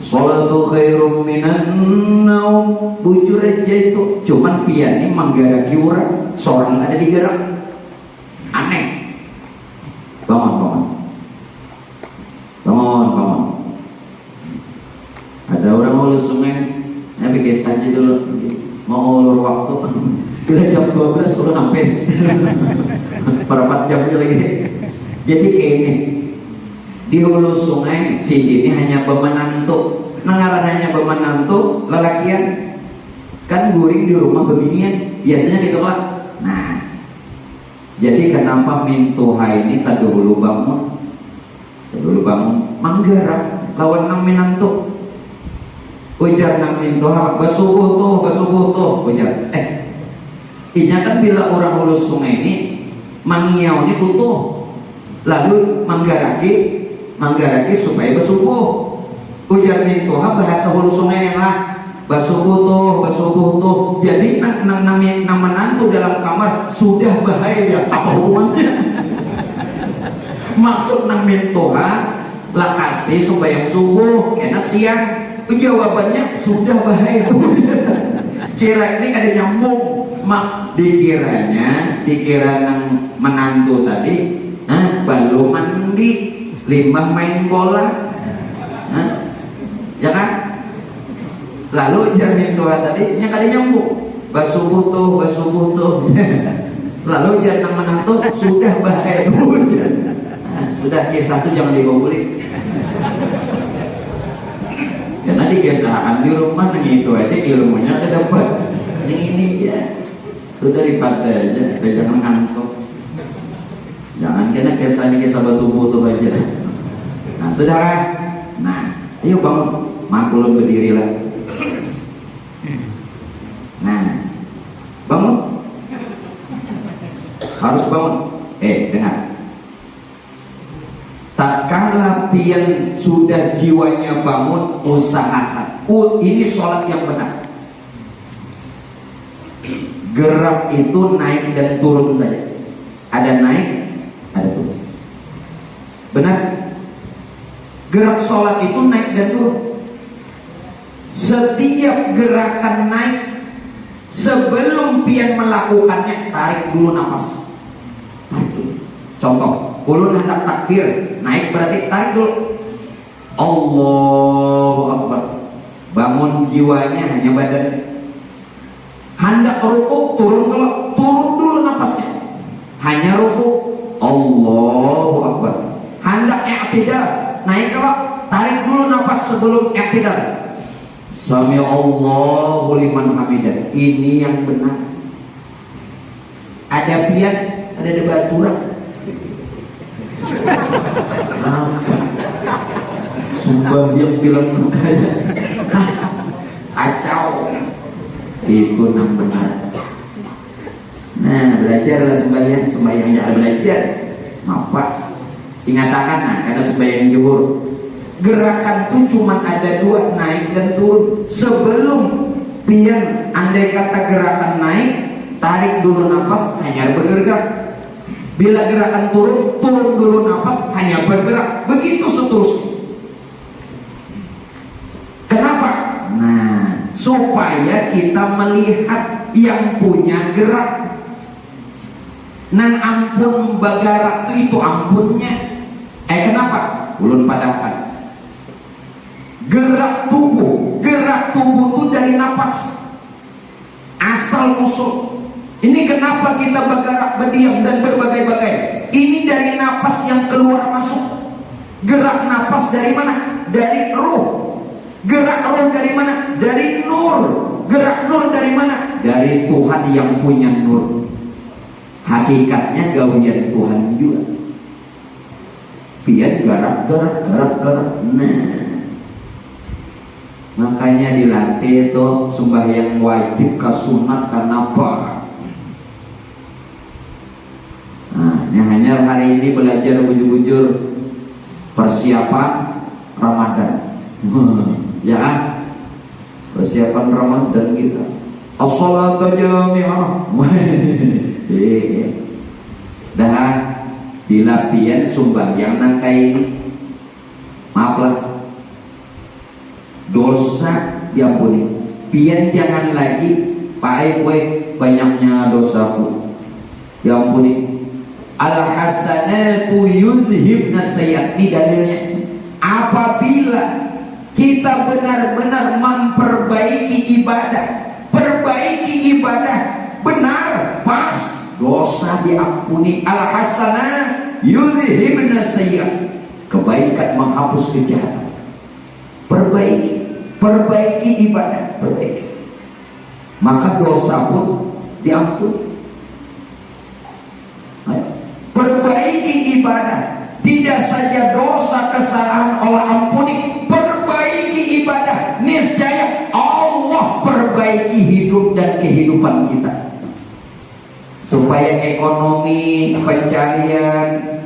Salatu khairum minan naum. Bujur aja itu. Cuman pian ini menggaraki orang, seorang ada digerak. Aneh. Bangun. Ada orang ulur sungai, bikin saja dulu. Mau ulur waktu. Bila jam 12 udah sampai. Berapa jam lagi. Jadi kayak ini. Di hulu sungai si ini hanya pemenantu. Nangaran hanya pemenantu lelakian. Kan guring di rumah beginian. Biasanya gitu lah. Nah, jadi kenapa mintuha ini tak dulu bangun? Manggerak lawan nang minantu. Ujar nang mintuha basubuh tuh ujar. Inya kan bila orang hulu sungai ini mangiau ini utuh. Lalu manggaraki supaya basubuh. Ujar mintuha bahasa hulu sungai yang lah basubuh tuh. Jadi nang menantu dalam kamar sudah bahaya. Apa hubungannya? Maksud nang mintuha lah kasih supaya subuh kena siang. Jawabannya sudah bahaya. Kira ini kada nyambung. Mak dikira nang menantu tadi baru mandi, limbah main bola, ya kan? Lalu jamin tua tadi nya kada nyambung. Basubuh tuh. Lalu jangan menantu sudah bahaya. Sudah kisah itu jangan dikumpulin. Karena di kisahan di rumah itu aja ilmunya ada dapat. Ini ya sudah daripada aja, jangan ngantuk. Jangan kena kisah basubuh tuh aja. Nah, saudara. Nah, ayo bangun. Makulun berdirilah. Nah, bangun. Harus bangun. Dengar. Tak kala pian sudah jiwanya bangun, usahakan. Ini sholat yang benar. Gerak itu naik dan turun saja. Ada naik, ada turun. Benar? Gerak sholat itu naik dan turun. Setiap gerakan naik, sebelum pian melakukannya, tarik dulu nafas. Contoh, ulun hendak takbir, naik berarti tarik dulu. Allahu Akbar. Bangun jiwanya, hanya badan. Hendak rukuk, turun dulu nafasnya. Hanya rukuk, Allahu Akbar. Hendak i'tidal, naik kalau tarik dulu nafas sebelum i'tidal. Sami Allahu liman hamidah. Ini yang benar. Ada pian, ada debaturan. Sumpah dia bilang kacau. Itu yang benar. Nah, belajarlah sembahyang jangan belajar. Maaf. Ingatakan nah, karena sembahyang zuhur gerakan tuh cuma ada dua, naik dan turun. Sebelum pian andai kata gerakan naik, tarik dulu nafas, hanya bergerak. Bila gerakan turun, turun dulu nafas, hanya bergerak. Begitu seterusnya. Kenapa? Nah, supaya kita melihat yang punya gerak. Nang ampun bagarak itu ampunnya. Kenapa? Ulun padakan. Gerak tubuh itu dari nafas. Asal usul. Ini kenapa kita bergerak, berdiam dan berbagai-bagai. Ini dari nafas yang keluar masuk. Gerak nafas dari mana? Dari ruh. Gerak roh dari mana? Dari nur. Gerak nur dari mana? Dari Tuhan yang punya nur. Hakikatnya gawian Tuhan juga. Biar gerak. Nah, makanya dilatih itu sembahyang wajib ke sunat karena apa? Nah, hanya hari ini belajar bujur-bujur persiapan Ramadan. Ya, persiapan Ramadan kita. As-salatu jami'ah. Dah dilapian sembahyang nangkai ini. Maaflah, dosa diampuni. Pian jangan lagi pakai banyaknya dosaku. Diampuni. Al-hasanatu yuzhibna sayyi'at. Ini dalilnya. Apabila kita benar-benar memperbaiki ibadah, perbaiki ibadah benar, pas, dosa diampuni. Al-hasanah yuzhibna sayyi'at. Kebaikan menghapus kejahatan. Perbaiki ibadah, perbaiki. Maka dosa pun diampuni. Perbaiki ibadah. Tidak saja dosa kesalahan Allah ampuni, perbaiki ibadah. Niscaya Allah perbaiki hidup dan kehidupan kita. Supaya ekonomi, pencarian,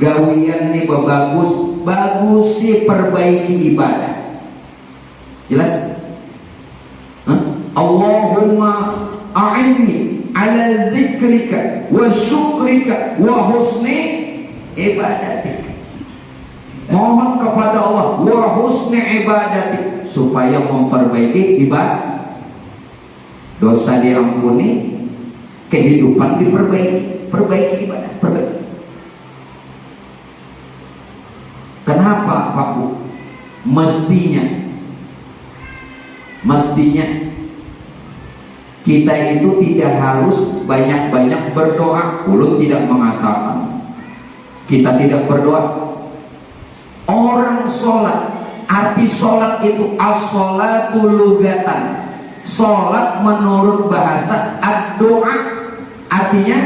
gawian nih bagus sih, perbaiki ibadah. Jelas? Allahumma a'inni ala zikrika wa syukrika wa husni ibadatik. Mohon kepada Allah wa husni ibadatik, supaya memperbaiki ibadah. Dosa diampuni, kehidupan diperbaiki. Perbaiki ibadah, perbaiki. Kenapa Pak Bu? Mestinya kita itu tidak harus banyak-banyak berdoa. Ulun tidak mengatakan kita tidak berdoa. Orang sholat, arti sholat itu as-sholatu lugatan. Sholat menurut bahasa ad-doa, artinya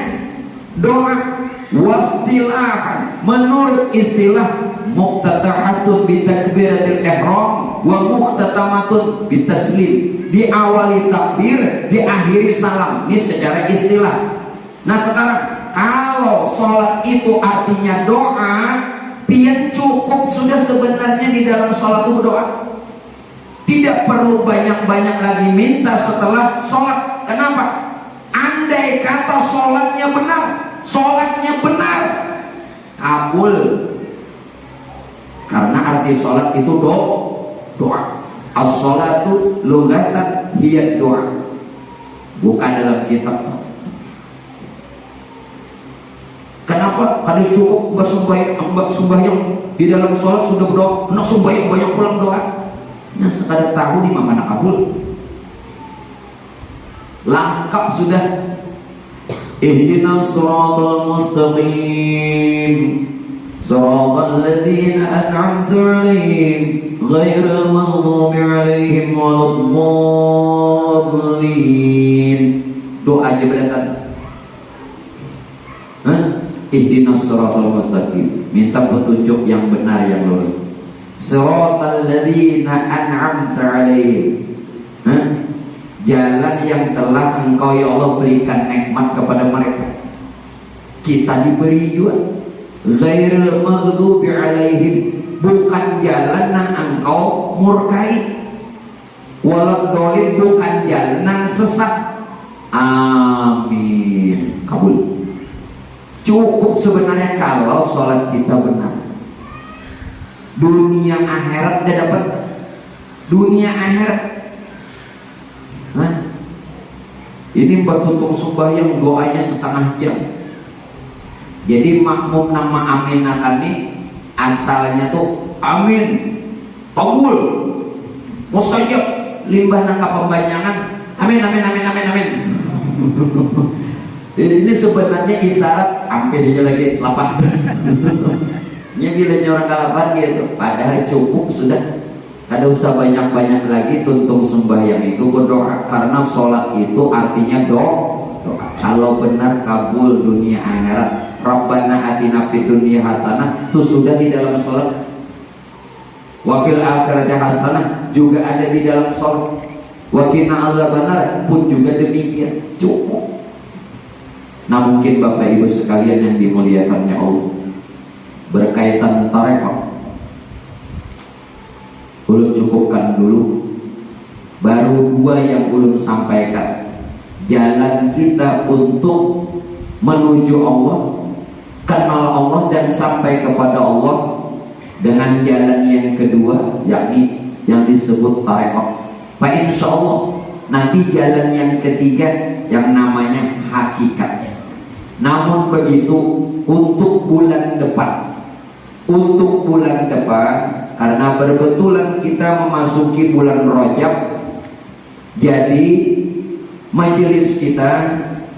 doa. Wastilahan, menurut istilah muqtatahatun bitakbiratil ihram wa muqtatamatun bitaslim. Diawali takbir, diakhiri salam. Ini secara istilah. Nah sekarang, kalau sholat itu artinya doa, pian cukup sudah sebenarnya di dalam sholat itu berdoa. Tidak perlu banyak-banyak lagi minta setelah sholat. Kenapa? Andai kata sholatnya benar, kabul. Karena arti sholat itu doa. As-sholatu lugatan hiya doa. Bukan dalam kitab. Kenapa? Kada cukup mbak sembahyang di dalam sholat sudah berdoa, nak sembahyang banyak pulang doa. Nah sekadar tahu di mana kabul. Lengkap sudah. Ihdinas siratal mustaqim, siratal ladzina an'amta 'alaihim, ghairil maghdubi 'alaihim waladdallin. Doa aja berdatang. Ihdinas siratal mustaqim, minta petunjuk yang benar, yang lurus. Siratal ladzina an'amta 'alaihim, jalan yang telah Engkau ya Allah berikan nikmat kepada mereka. Kita diberi juga Ghairil maghdubi alaihim, bukan jalan yang engkau murkai. Waladhdallin, bukan jalan yang sesat. Amin. Kabul. Cukup sebenarnya kalau sholat kita benar. Dunia akhirat dia dapat. Dunia akhirat. Nah, ini bertutup sembahyang doanya setengah jam. Jadi makmum nama amin nakani asalnya tuh amin, kabul, mustajab. Limbah nangka pembanyangan amin amin amin amin amin. Ini sebenarnya isyarat hampir aja lagi lapar. Yang gilanya orang kalapan gitu. Padahal cukup sudah. Kada usah banyak-banyak lagi tuntung sembahyang itu berdoa. Karena sholat itu artinya doa. Kalau benar kabul dunia akhirat. Rabbana atina fid dunya hasanah itu sudah di dalam sholat. Wa fil akhirati hasanah juga ada di dalam sholat. Wa qina adzabannar pun juga demikian. Cukup. Nah mungkin Bapak Ibu sekalian yang dimuliakannya Allah, berkaitan tarekat, ulun cukupkan dulu. Baru dua yang ulun sampaikan. Jalan kita untuk menuju Allah, kenal Allah dan sampai kepada Allah, dengan jalan yang kedua, yakni yang disebut tarekat. Pak insya Allah nanti jalan yang ketiga yang namanya hakikat. Namun begitu untuk bulan depan, karena berbetulan kita memasuki bulan Rajab, jadi majelis kita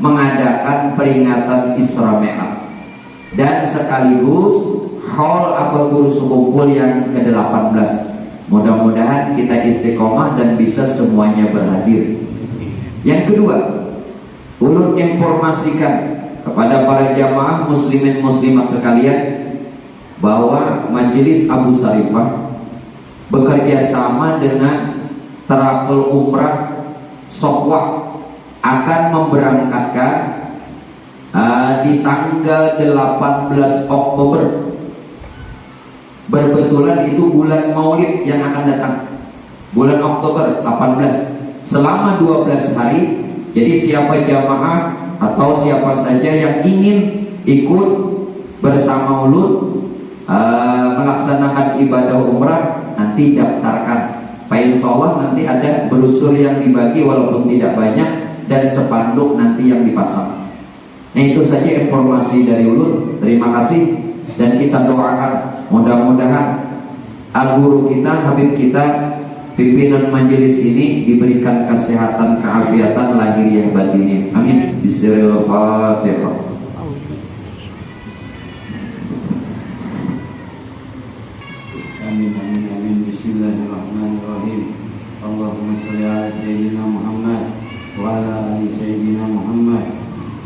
mengadakan peringatan Isra Mi'raj dan sekaligus haul atau kursus kumpul yang ke-18. Mudah-mudahan kita istiqomah dan bisa semuanya berhadir. Yang kedua, ulun informasikan kepada para jamaah muslimin muslimah sekalian bahwa Majelis Abu Sarifah bekerja sama dengan Travel Umrah Sofwah akan memberangkatkan di tanggal 18 Oktober. Berbetulan itu bulan Maulid yang akan datang, bulan Oktober 18, selama 12 hari. Jadi siapa jamaah atau siapa saja yang ingin ikut bersama ulun melaksanakan ibadah umrah, nanti daftarkan. Pak insya Allah nanti ada brosur yang dibagi walaupun tidak banyak, dan spanduk nanti yang dipasang. Nah itu saja informasi dari ulun. Terima kasih, dan kita doakan mudah-mudahan guru kita, Habib kita, pimpinan majelis ini diberikan kesehatan, keafiatan lahiriah batinnya. Amin. Bismillahirrahmanirrahim. Amin amin amin. Bismillahirrahmanirrahim. Allahumma shalli ala sayyidina Muhammad wa ala ali sayyidina Muhammad.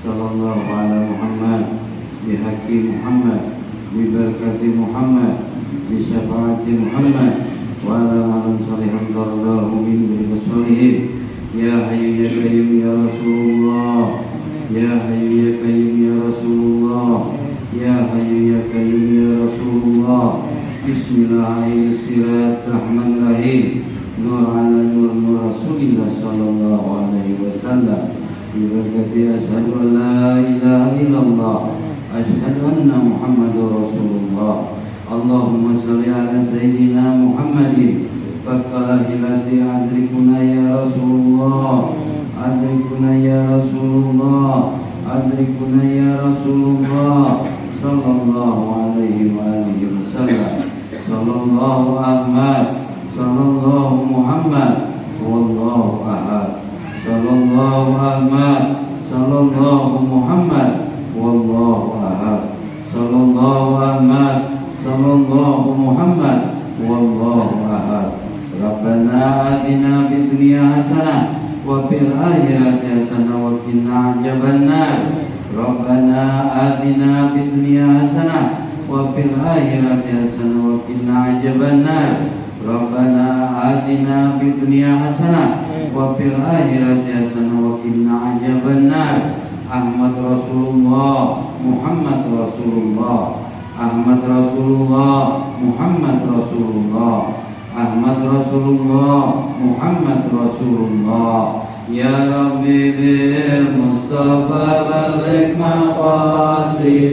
Sallallahu ala Muhammad bihaqi Muhammad bibarakati Muhammad bisyafaati Muhammad wa ala man salihan darallahu min bilasolihin. Ya hayyu ya qayyum ya Rasulullah, ya hayyu ya qayyum ya Rasulullah, ya hayyu ya qayyum ya Rasulullah. Bismillahirrahmanirrahim. Nur ala nur nur Rasulillah sallallahu alaihi wasallam. Bibarakati asyhadu an la ilaha illallah, asyhadu anna Muhammadur Rasulullah. Allahumma shalli ala sayyidina Muhammadin faqala hilati adrikuna ya Rasulullah, adrikuna ya Rasulullah, adrikuna ya Rasulullah sallallahu alaihi wa alihi wasallam. Sallallahu Ahmad, sallallahu Muhammad, wallahu ahad. Sallallahu Ahmad, sallallahu Muhammad, wallahu ahad. Sallallahu Ahmad, sallallahu Muhammad, wallahu ahad. Rabbana atina fid dunya hasanah wa fil akhirati hasanah wa qina adzabannar. Rabbana atina fid dunya hasanah wa fil akhirati hasanah wa qina adzabannar. Rabbana atina fid dunya hasanah wa fil akhirati hasanah wa qina adzabannar. Ahmad Rasulullah, Muhammad Rasulullah. Ahmad Rasulullah, Muhammad Rasulullah, Ahmad Rasulullah, Muhammad Rasulullah. Ya Rabbi bil Mustafa balik maqasidana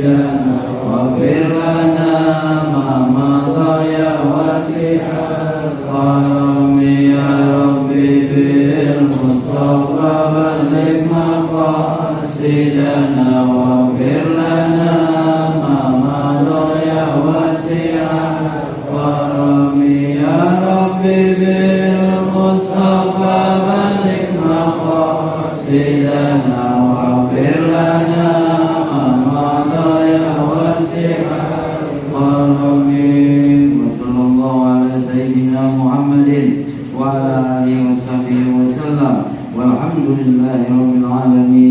waghfir lana ma madha ya wasi'al karami. Ya Rabbi bil Mustafa balik maqasidana waghfir lana ma madha ya wasi'al karami. Ya Rabbi bil Mustafa balik maqasidana waghfir lana ma madha ya wasi'al karami. Wa sallallahu ala sayyidina Muhammadin wa ala alihi wa sahbihi wa sallam walhamdulillahi rabbil alamin.